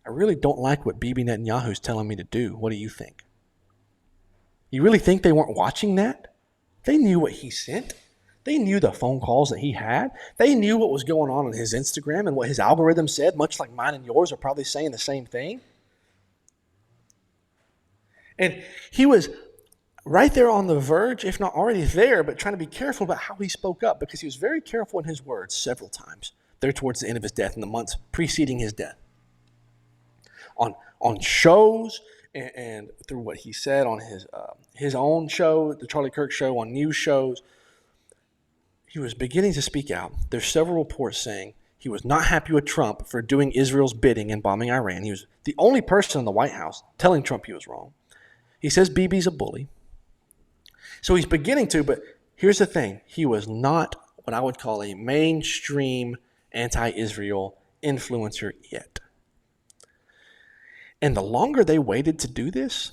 I really don't like what Bibi Netanyahu's telling me to do. What do you think? You really think they weren't watching that? They knew what he sent. They knew the phone calls that he had. They knew what was going on his Instagram and what his algorithm said, much like mine and yours are probably saying the same thing. And he was right there on the verge, if not already there, but trying to be careful about how he spoke up, because he was very careful in his words several times there towards the end of his death, in the months preceding his death. On shows and through what he said on his own show, the Charlie Kirk show, on news shows, he was beginning to speak out. There's several reports saying he was not happy with Trump for doing Israel's bidding and bombing Iran. He was the only person in the White House telling Trump he was wrong. He says Bibi's a bully. So he's beginning to, but here's the thing. He was not what I would call a mainstream anti-Israel influencer yet. And the longer they waited to do this,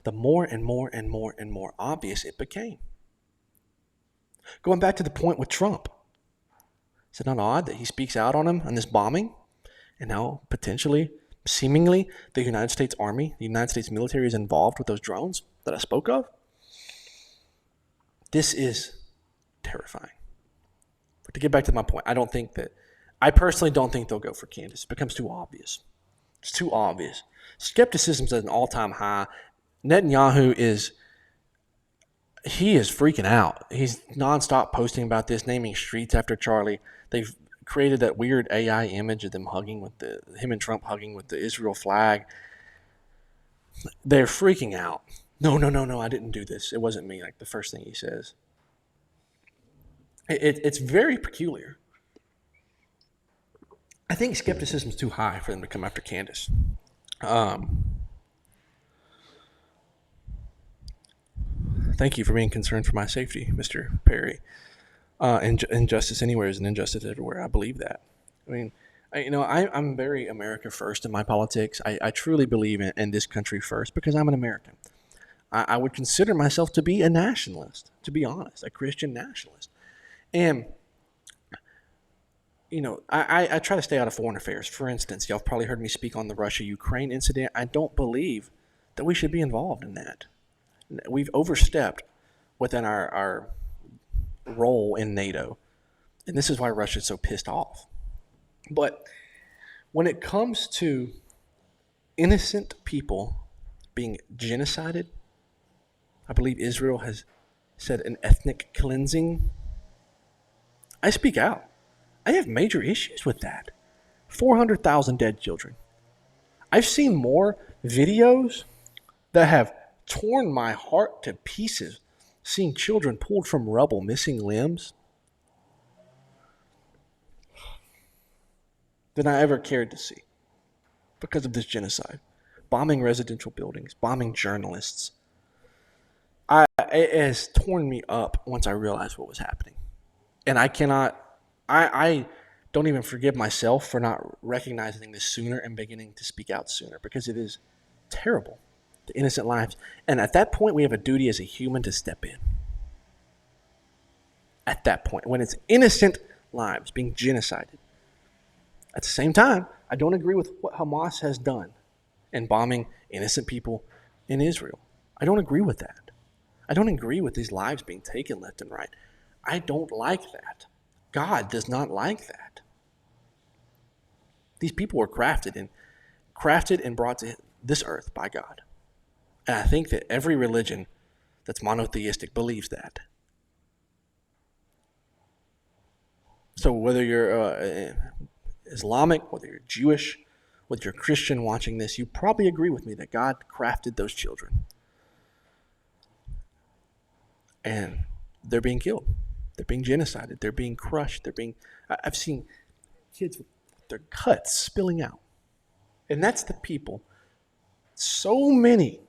the more and more and more and more obvious it became. Going back to the point with Trump, is it not odd that he speaks out on him on this bombing? And now potentially, seemingly, the United States Army, the United States military is involved with those drones that I spoke of? This is terrifying. But to get back to my point, I personally don't think they'll go for Candace. It becomes too obvious. It's too obvious. Skepticism's at an all-time high. Netanyahu is freaking out. He's nonstop posting about this, naming streets after Charlie. They've created that weird AI image of them him and Trump hugging with the Israel flag. They're freaking out. No, I didn't do this. It wasn't me, like the first thing he says. It's very peculiar. I think skepticism is too high for them to come after Candace. Thank you for being concerned for my safety, Mr. Perry. Injustice anywhere is an injustice everywhere. I believe that. I mean, I'm very America first in my politics. I truly believe in this country first because I'm an American. I would consider myself to be a nationalist, to be honest, a Christian nationalist. And I try to stay out of foreign affairs. For instance, y'all have probably heard me speak on the Russia-Ukraine incident. I don't believe that we should be involved in that. We've overstepped within our role in NATO, and this is why Russia's so pissed off. But when it comes to innocent people being genocided, I believe Israel has said an ethnic cleansing. I speak out. I have major issues with that. 400,000 dead children. I've seen more videos that have torn my heart to pieces, seeing children pulled from rubble, missing limbs, than I ever cared to see because of this genocide. Bombing residential buildings, bombing journalists. It has torn me up once I realized what was happening. And I don't even forgive myself for not recognizing this sooner and beginning to speak out sooner, because it is terrible, the innocent lives. And at that point, we have a duty as a human to step in. At that point, when it's innocent lives being genocided. At the same time, I don't agree with what Hamas has done in bombing innocent people in Israel. I don't agree with that. I don't agree with these lives being taken left and right. I don't like that. God does not like that. These people were crafted and brought to this earth by God. And I think that every religion that's monotheistic believes that. So whether you're Islamic, whether you're Jewish, whether you're Christian watching this, you probably agree with me that God crafted those children. And they're being killed. They're being genocided. They're being crushed. I've seen kids with their cuts spilling out. And that's the people so many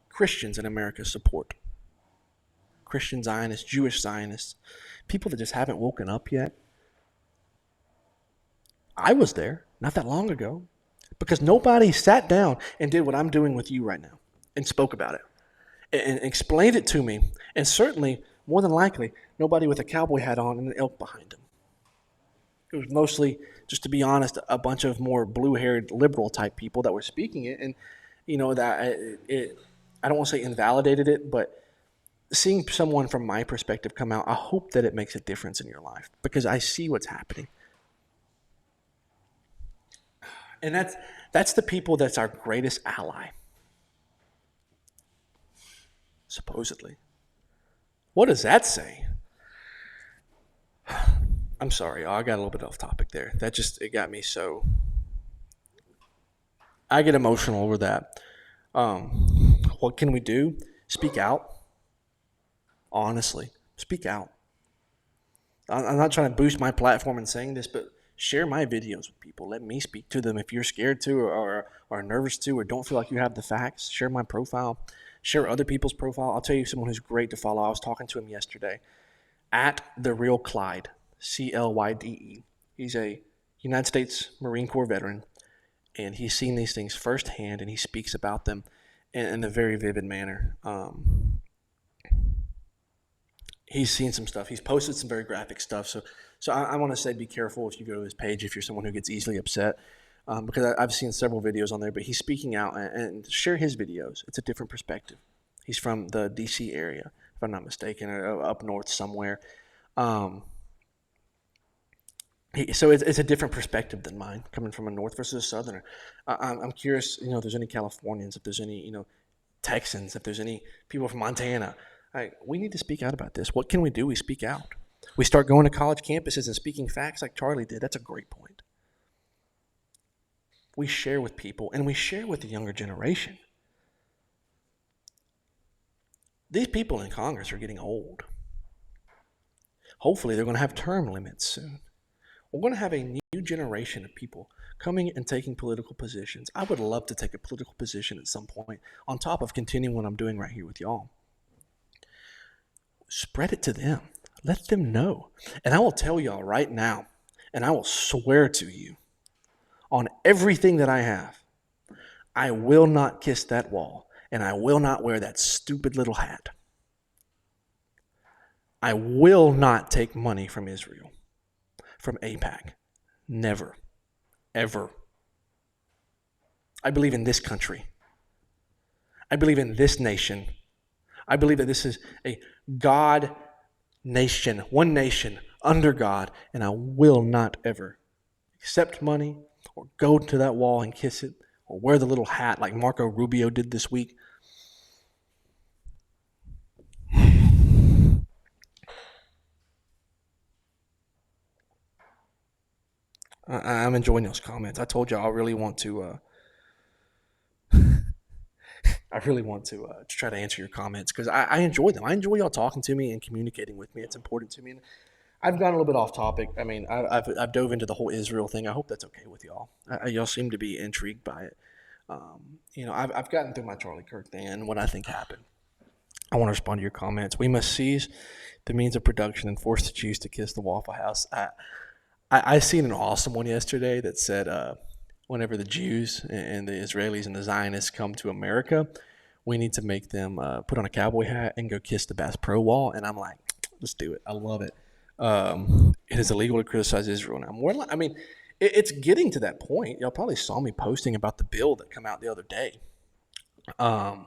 Christians in America support. Christian Zionists, Jewish Zionists, people that just haven't woken up yet. I was there not that long ago because nobody sat down and did what I'm doing with you right now and spoke about it and explained it to me. And certainly, more than likely, nobody with a cowboy hat on and an elk behind him. It was mostly, just to be honest, a bunch of more blue-haired liberal type people that were speaking it, and that it I don't want to say invalidated it, but seeing someone from my perspective come out, I hope that it makes a difference in your life because I see what's happening, and that's the people that's our greatest ally, supposedly. What does that say? I'm sorry, I got a little bit off topic there. It got me so. I get emotional over that. What can we do? Speak out. Honestly, speak out. I'm not trying to boost my platform in saying this, but share my videos with people. Let me speak to them. If you're scared to, or are nervous to, or don't feel like you have the facts, share my profile. Share other people's profile. I'll tell you someone who's great to follow. I was talking to him yesterday. At the real Clyde, Clyde. He's a United States Marine Corps veteran, and he's seen these things firsthand, and he speaks about them in a very vivid manner. He's seen some stuff. He's posted some very graphic stuff. So I want to say be careful if you go to his page if you're someone who gets easily upset, because I've seen several videos on there. But he's speaking out and share his videos. It's a different perspective. He's from the D.C. area, if I'm not mistaken, or up north somewhere. So it's a different perspective than mine, coming from a north versus a southerner. I'm curious, if there's any Californians, if there's any, Texans, if there's any people from Montana. We need to speak out about this. What can we do? We speak out. We start going to college campuses and speaking facts like Charlie did. That's a great point. We share with people, and we share with the younger generation. These people in Congress are getting old. Hopefully, they're going to have term limits soon. We're going to have a new generation of people coming and taking political positions. I would love to take a political position at some point on top of continuing what I'm doing right here with y'all. Spread it to them. Let them know. And I will tell y'all right now, and I will swear to you on everything that I have, I will not kiss that wall, and I will not wear that stupid little hat. I will not take money from Israel, from AIPAC. Never. Ever. I believe in this country. I believe in this nation. I believe that this is a God nation, one nation under God, and I will not ever accept money or go to that wall and kiss it or wear the little hat like Marco Rubio did this week. I'm enjoying those comments. I told you I really want to. I really want to try to answer your comments because I enjoy them. I enjoy y'all talking to me and communicating with me. It's important to me. And I've gone a little bit off topic. I mean, I've dove into the whole Israel thing. I hope that's okay with y'all. Y'all seem to be intrigued by it. I've gotten through my Charlie Kirk thing and what I think happened. I want to respond to your comments. We must seize the means of production and force the Jews to kiss the Waffle House. I seen an awesome one yesterday that said, whenever the Jews and the Israelis and the Zionists come to America, we need to make them put on a cowboy hat and go kiss the Bass Pro Wall. And I'm like, let's do it. I love it. It is illegal to criticize Israel now. It's getting to that point. Y'all probably saw me posting about the bill that came out the other day. The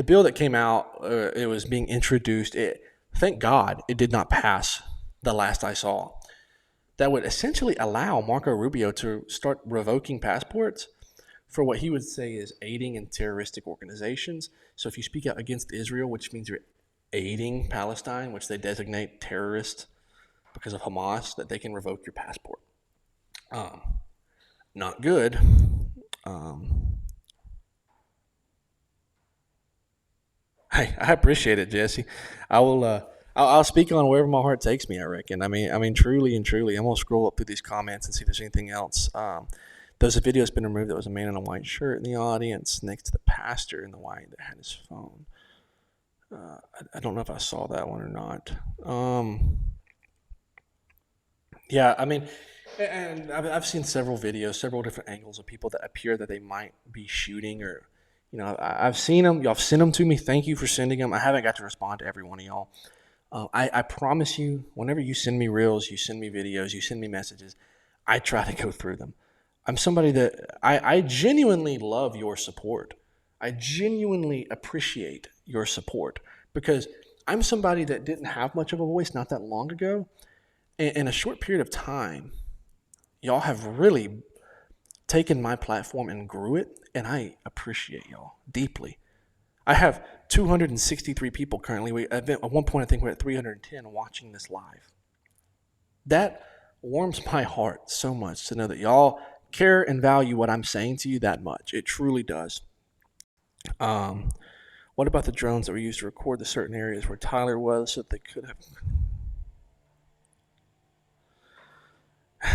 bill that came out, it was being introduced. Thank God it did not pass the last I saw. That would essentially allow Marco Rubio to start revoking passports for what he would say is aiding in terroristic organizations. So if you speak out against Israel, which means you're aiding Palestine, which they designate terrorist because of Hamas, that they can revoke your passport. Not good. Hey, I appreciate it, Jesse. I will. I'll speak on wherever my heart takes me. I reckon. I mean, truly and truly. I'm gonna scroll up through these comments and see if there's anything else. There's a video that's been removed. That was a man in a white shirt in the audience next to the pastor in the white that had his phone. I don't know if I saw that one or not. Yeah, I mean, and I've seen several videos, several different angles of people that appear that they might be shooting or. I've seen them. Y'all have sent them to me. Thank you for sending them. I haven't got to respond to every one of y'all. I promise you, whenever you send me reels, you send me videos, you send me messages, I try to go through them. I'm somebody that I genuinely love your support. I genuinely appreciate your support because I'm somebody that didn't have much of a voice not that long ago. In a short period of time, y'all have really taken my platform and grew it, and I appreciate y'all deeply. I have 263 people currently. At one point, I think we're at 310 watching this live. That warms my heart so much to know that y'all care and value what I'm saying to you that much. It truly does. Um, what about the drones that were used to record the certain areas where Tyler was so that they could have?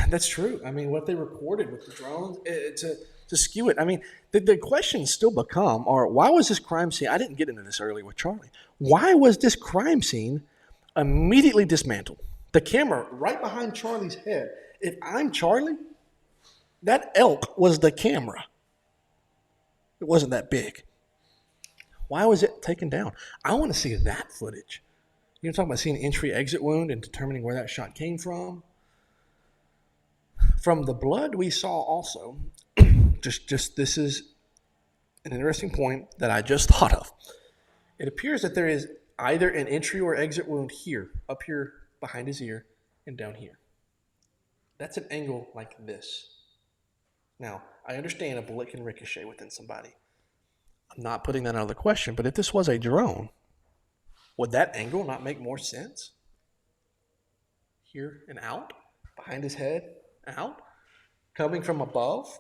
That's true. I mean, what they recorded with the drones to skew it. I mean, the questions still become, or why was this crime scene? I didn't get into this earlier with Charlie. Why was this crime scene immediately dismantled? The camera right behind Charlie's head. If I'm Charlie, that elk was the camera. It wasn't that big. Why was it taken down? I want to see that footage. You're talking about seeing entry-exit wound and determining where that shot came from. From the blood we saw also, just this is an interesting point that I just thought of. It appears that there is either an entry or exit wound here, up here behind his ear, and down here. That's an angle like this. Now, I understand a bullet can ricochet within somebody. I'm not putting that out of the question, but if this was a drone, would that angle not make more sense? Here and out, behind his head, out, coming from above.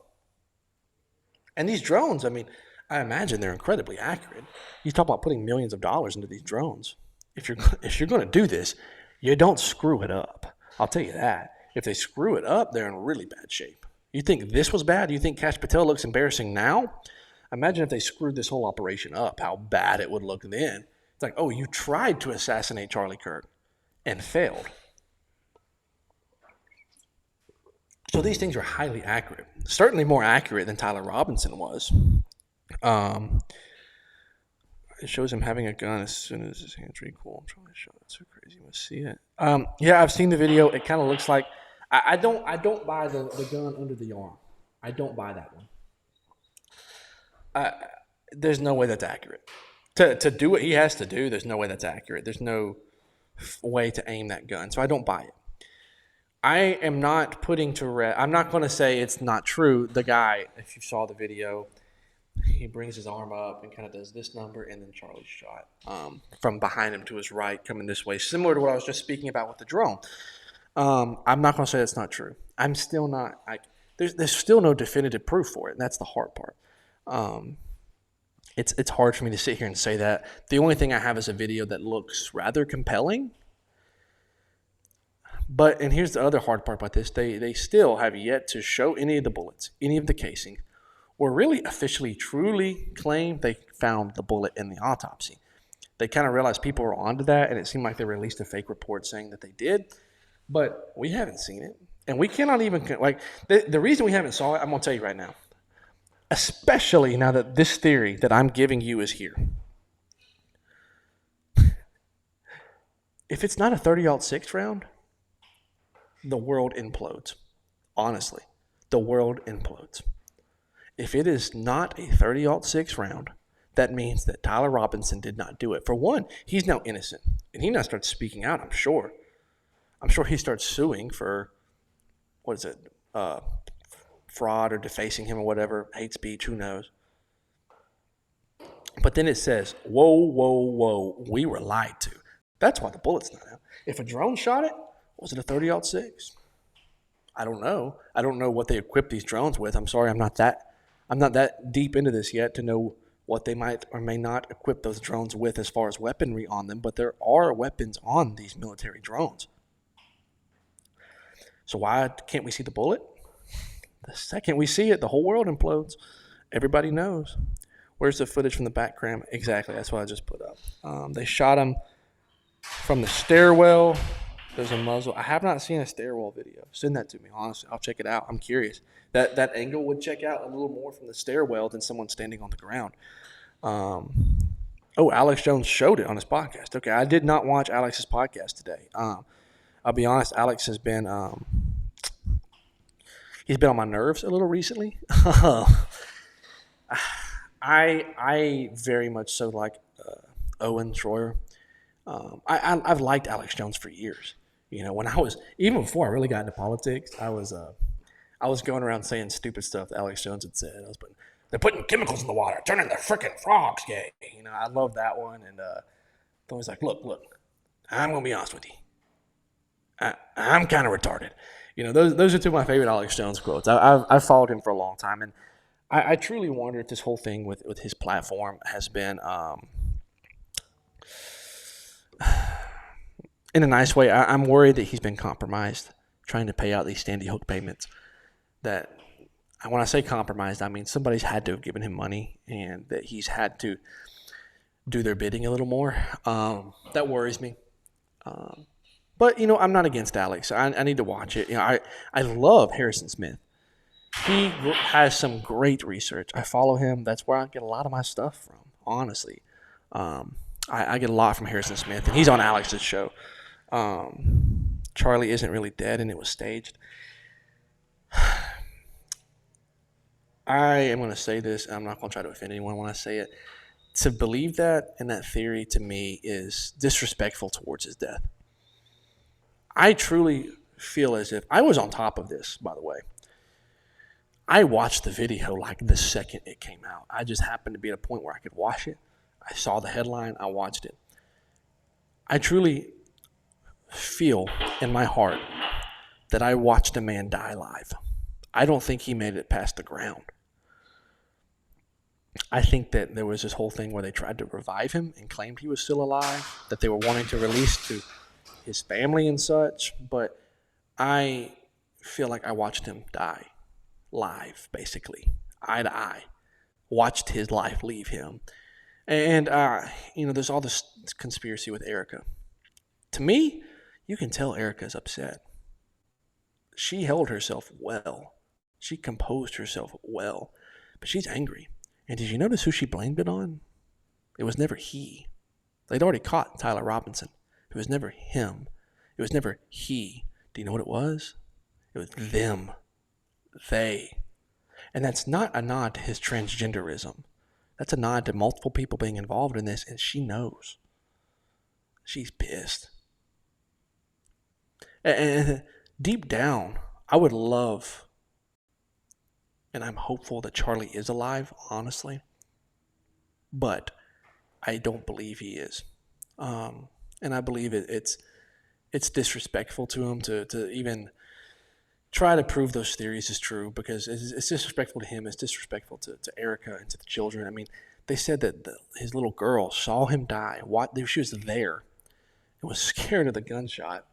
And these drones, I mean, I imagine they're incredibly accurate. You talk about putting millions of dollars into these drones. If you're going to do this, you don't screw it up. I'll tell you that. If they screw it up, they're in really bad shape. You think this was bad? You think Cash Patel looks embarrassing now? Imagine if they screwed this whole operation up, how bad it would look then. It's like, oh, you tried to assassinate Charlie Kirk and failed. So these things are highly accurate, certainly more accurate than Tyler Robinson was. It shows him having a gun as soon as his hands recoil. I'm trying to show it. It's so crazy. You must see it. Yeah, I've seen the video. It kind of looks like I don't buy the gun under the arm. I don't buy that one. There's no way that's accurate. To do what he has to do, there's no way that's accurate. There's no way to aim that gun. So I don't buy it. I am not putting to rest. I'm not going to say it's not true. The guy, if you saw the video, he brings his arm up and kind of does this number, and then Charlie's shot from behind him to his right, coming this way, similar to what I was just speaking about with the drone. I'm not going to say that's not true. I'm still not. There's still no definitive proof for it, and that's the hard part. It's hard for me to sit here and say that. The only thing I have is a video that looks rather compelling. But, and here's the other hard part about this, they still have yet to show any of the bullets, any of the casing, or really officially, truly claim they found the bullet in the autopsy. They kind of realized people were onto that, and it seemed like they released a fake report saying that they did, but we haven't seen it. And we cannot even, like, the reason we haven't saw it, I'm going to tell you right now, especially now that this theory that I'm giving you is here. If it's not a 30-06 round, the world implodes. Honestly, the world implodes. If it is not a 30-06 round, that means that Tyler Robinson did not do it. For one, he's now innocent, and he now starts speaking out, I'm sure. I'm sure he starts suing for, what is it, fraud or defacing him or whatever, hate speech, who knows. But then it says, whoa, we were lied to. That's why the bullet's not out. If a drone shot it, was it a 30-06? I don't know. I don't know what they equip these drones with. I'm sorry, I'm not that deep into this yet to know what they might or may not equip those drones with as far as weaponry on them, but there are weapons on these military drones. So why can't we see the bullet? The second we see it, the whole world implodes. Everybody knows. Where's the footage from the back cam? Exactly, that's what I just put up. They shot him from the stairwell. There's a muzzle. I have not seen a stairwell video. Send that to me, honestly. I'll check it out. I'm curious. That angle would check out a little more from the stairwell than someone standing on the ground. Oh, Alex Jones showed it on his podcast. Okay, I did not watch Alex's podcast today. I'll be honest, Alex has been he's been on my nerves a little recently. I very much so like Owen Schroyer. I've liked Alex Jones for years. You know, when I was even before I really got into politics, I was going around saying stupid stuff that Alex Jones had said. I was putting they're putting chemicals in the water, turning the freaking frogs gay. You know, I love that one. And always like, look, I'm gonna be honest with you. I'm kind of retarded. You know, those are two of my favorite Alex Jones quotes. I've followed him for a long time, and I truly wonder if this whole thing with his platform has been, in a nice way, I'm worried that he's been compromised trying to pay out these Sandy Hook payments. That when I say compromised, I mean somebody's had to have given him money, and that he's had to do their bidding a little more. That worries me. But, you know, I'm not against Alex. I need to watch it. You know, I love Harrison Smith. He has some great research. I follow him. That's where I get a lot of my stuff from, honestly. I get a lot from Harrison Smith, and he's on Alex's show. Charlie isn't really dead, and it was staged. I am going to say this, and I'm not going to try to offend anyone when I say it. To believe that and that theory, to me, is disrespectful towards his death. I truly feel as if I was on top of this, by the way. I watched the video like the second it came out. I just happened to be at a point where I could watch it. I saw the headline. I watched it. I truly feel in my heart that I watched a man die live. I don't think he made it past the ground. I think that there was this whole thing where they tried to revive him and claimed he was still alive, that they were wanting to release to his family and such, but I feel like I watched him die live, basically, eye to eye. Watched his life leave him. And, you know, there's all this conspiracy with Erica. To me, you can tell Erica's upset. She held herself well. She composed herself well, but she's angry. And did you notice who she blamed it on? It was never he. They'd already caught Tyler Robinson. It was never him. It was never he. Do you know what it was? It was them. They. And that's not a nod to his transgenderism. That's a nod to multiple people being involved in this, and she knows. She's pissed. And deep down, I would love, and I'm hopeful that Charlie is alive, honestly. But I don't believe he is. And I believe it's disrespectful to him to even try to prove those theories is true, because it's disrespectful to him. It's disrespectful to Erica and to the children. I mean, they said that his little girl saw him die. She was there and was scared of the gunshot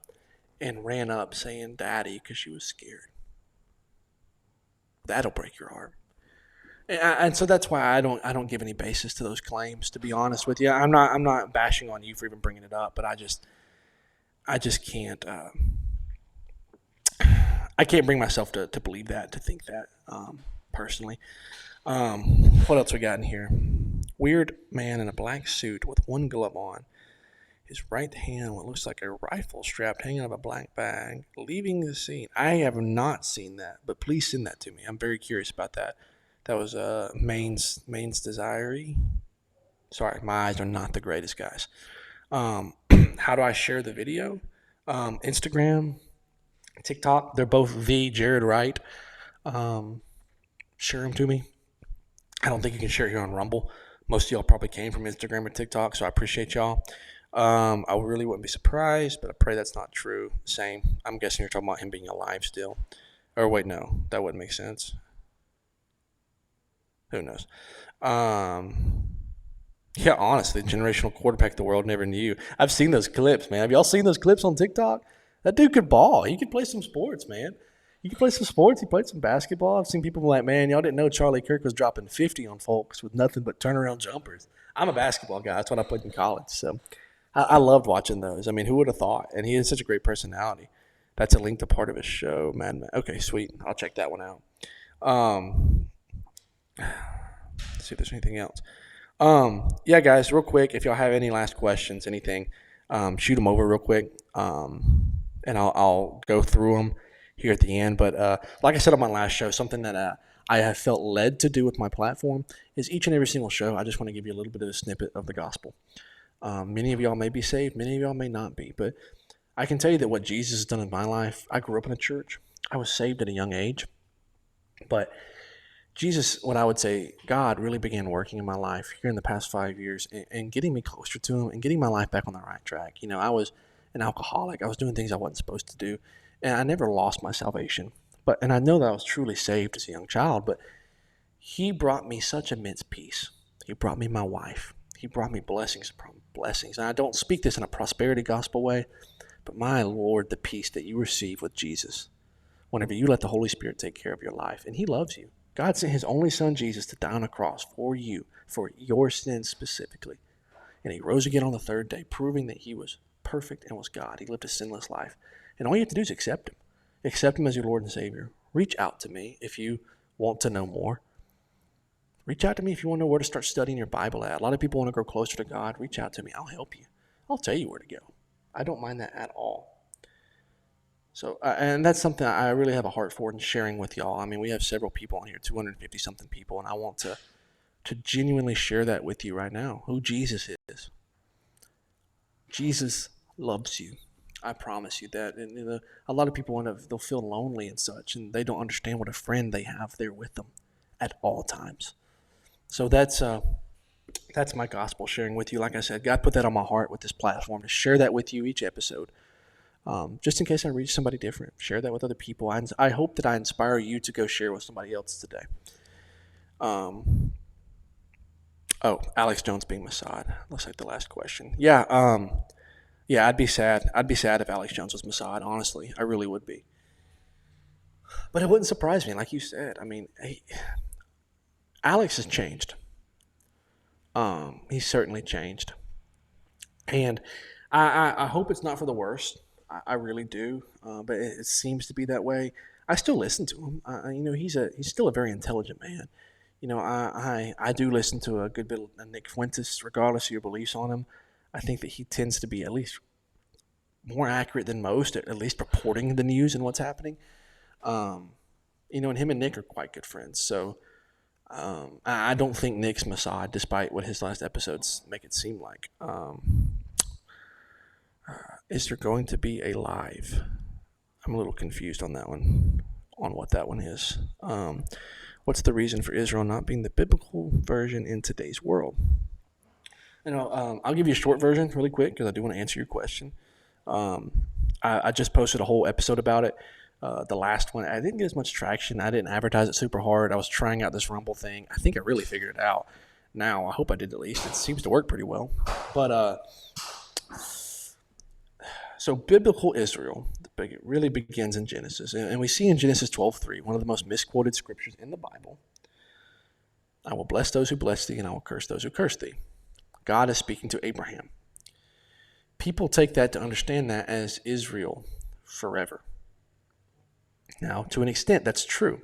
and ran up saying "Daddy" because she was scared. That'll break your heart. And so that's why I don't give any basis to those claims. To be honest with you, I'm not bashing on you for even bringing it up, but I just can't. I can't bring myself to believe that, to think that, personally. What else we got in here? Weird man in a black suit with one glove on. His right hand, what looks like a rifle strapped hanging out of a black bag, leaving the scene. I have not seen that, but please send that to me. I'm very curious about that. That was Maine's Desiree. Sorry, my eyes are not the greatest, guys. How do I share the video? Instagram, TikTok. They're both the Jarrod Wright. Share them to me. I don't think you can share here on Rumble. Most of y'all probably came from Instagram or TikTok, so I appreciate y'all. I really wouldn't be surprised, but I pray that's not true. Same. I'm guessing you're talking about him being alive still. Or wait, no, that wouldn't make sense. Who knows? Yeah, honestly, generational quarterback the world never knew. I've seen those clips, man. Have y'all seen those clips on TikTok? That dude could ball. He could play some sports, man. He could play some sports. He played some basketball. I've seen people like, man, y'all didn't know Charlie Kirk was dropping 50 on folks with nothing but turnaround jumpers. I'm a basketball guy. That's what I played in college. So I loved watching those. I mean, who would have thought? And he has such a great personality. That's a link to part of his show, man. Okay, sweet. I'll check that one out. Let's see if there's anything else. Yeah, guys, real quick, if y'all have any last questions, anything, shoot them over real quick, and I'll go through them here at the end. But like I said on my last show, something that I have felt led to do with my platform is each and every single show, I just want to give you a little bit of a snippet of the gospel. Many of y'all may be saved, many of y'all may not be, but I can tell you that what Jesus has done in my life, I grew up in a church. I was saved at a young age, but Jesus, what I would say, God really began working in my life here in the past 5 years and getting me closer to Him and getting my life back on the right track. You know, I was an alcoholic. I was doing things I wasn't supposed to do, and I never lost my salvation. And I know that I was truly saved as a young child, but He brought me such immense peace. He brought me my wife. He brought me blessings upon blessings. And I don't speak this in a prosperity gospel way, but my Lord, the peace that you receive with Jesus whenever you let the Holy Spirit take care of your life, and He loves you. God sent His only Son, Jesus, to die on a cross for you, for your sins specifically. And He rose again on the third day, proving that He was perfect and was God. He lived a sinless life. And all you have to do is accept Him. Accept Him as your Lord and Savior. Reach out to me if you want to know more. Reach out to me if you want to know where to start studying your Bible at. A lot of people want to grow closer to God. Reach out to me. I'll help you. I'll tell you where to go. I don't mind that at all. So, and that's something I really have a heart for and sharing with y'all. I mean, we have several people on here, 250-something people, and I want to genuinely share that with you right now, who Jesus is. Jesus loves you. I promise you that. And you know, a lot of people, they'll feel lonely and such, and they don't understand what a friend they have there with them at all times. So that's my gospel sharing with you. Like I said, God put that on my heart with this platform to share that with you each episode. Just in case I reach somebody different, share that with other people. I hope that I inspire you to go share with somebody else today. Alex Jones being Mossad. Looks like the last question. Yeah, I'd be sad. I'd be sad if Alex Jones was Mossad, honestly. I really would be. But it wouldn't surprise me, like you said. I mean, Alex has changed. He's certainly changed. And I hope it's not for the worst. I really do, but it seems to be that way. I still listen to him. He's still a very intelligent man. You know, I do listen to a good bit of Nick Fuentes, regardless of your beliefs on him. I think that he tends to be at least more accurate than most, at least reporting the news and what's happening. And him and Nick are quite good friends. So I don't think Nick's Mossad, despite what his last episodes make it seem like. Is there going to be a live? I'm a little confused on that one, on what that one is. What's the reason for Israel not being the biblical version in today's world? I'll give you a short version really quick because I do want to answer your question. I just posted a whole episode about it. The last one, I didn't get as much traction. I didn't advertise it super hard. I was trying out this Rumble thing. I think I really figured it out now. I hope I did at least. It seems to work pretty well. But so biblical Israel really begins in Genesis. And we see in Genesis 12:3, one of the most misquoted scriptures in the Bible. I will bless those who bless thee, and I will curse those who curse thee. God is speaking to Abraham. People take that to understand that as Israel forever. Now, to an extent, that's true.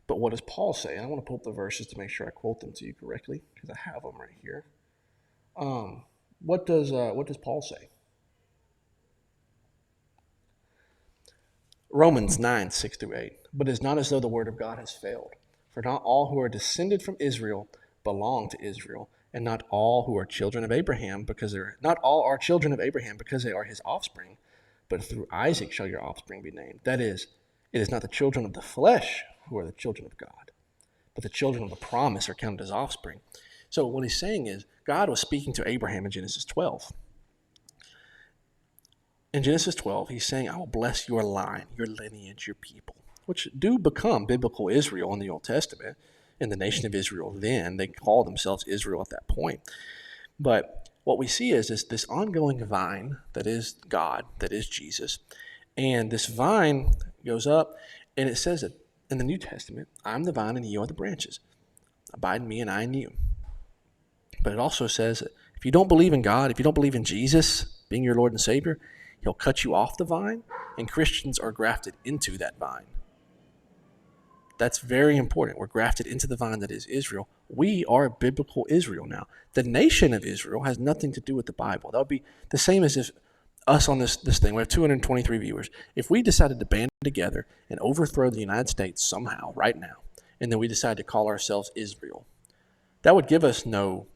But what does Paul say? And I want to pull up the verses to make sure I quote them to you correctly, because I have them right here. What does Paul say? Romans 9:6-8. But it is not as though the word of God has failed. For not all who are descended from Israel belong to Israel, and not all who are children of Abraham, not all are children of Abraham because they are his offspring, but through Isaac shall your offspring be named. That is, it is not the children of the flesh who are the children of God, but the children of the promise are counted as offspring. So what he's saying is, God was speaking to Abraham in Genesis 12. In Genesis 12, he's saying, I will bless your line, your lineage, your people, which do become biblical Israel in the Old Testament. In the nation of Israel then, they call themselves Israel at that point. But what we see is this ongoing vine that is God, that is Jesus. And this vine goes up, and it says that in the New Testament, I'm the vine and you are the branches. Abide in me and I in you. But it also says that if you don't believe in God, if you don't believe in Jesus being your Lord and Savior, he'll cut you off the vine, and Christians are grafted into that vine. That's very important. We're grafted into the vine that is Israel. We are biblical Israel now. The nation of Israel has nothing to do with the Bible. That would be the same as if us on this thing, we have 223 viewers. If we decided to band together and overthrow the United States somehow right now, and then we decide to call ourselves Israel, that would give us no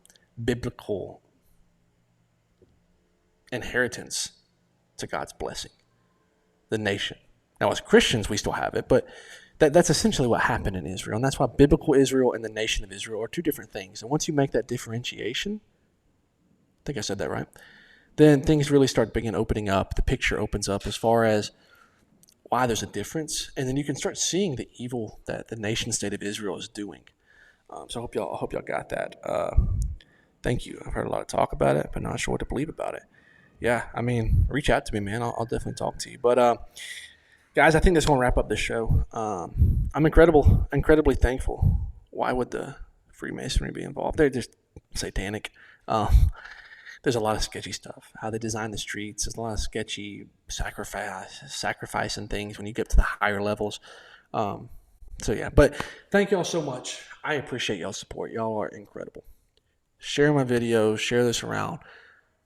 biblical inheritance to God's blessing, the nation. Now, as Christians, we still have it, but that's essentially what happened in Israel. And that's why biblical Israel and the nation of Israel are two different things. And once you make that differentiation, I think I said that right, then things really start opening up. The picture opens up as far as why there's a difference. And then you can start seeing the evil that the nation state of Israel is doing. So I hope y'all got that. Thank you. I've heard a lot of talk about it, but not sure what to believe about it. Yeah, I mean, reach out to me, man. I'll definitely talk to you. But guys, I think that's going to wrap up the show. I'm incredibly thankful. Why would the Freemasonry be involved? They're just satanic. There's a lot of sketchy stuff. How they design the streets. There's a lot of sketchy sacrifice and things when you get to the higher levels. So yeah, but thank y'all so much. I appreciate y'all's support. Y'all are incredible. Share my videos. Share this around.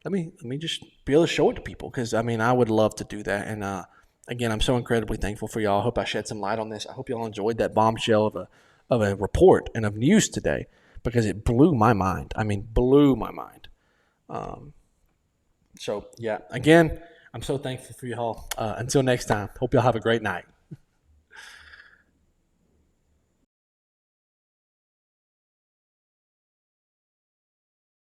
Let me just be able to show it to people, because I mean, I would love to do that. And again, I'm so incredibly thankful for y'all. I hope I shed some light on this. I hope y'all enjoyed that bombshell of a report and of news today, because it blew my mind. I mean, blew my mind. So yeah, again, I'm so thankful for y'all. Until next time, hope y'all have a great night.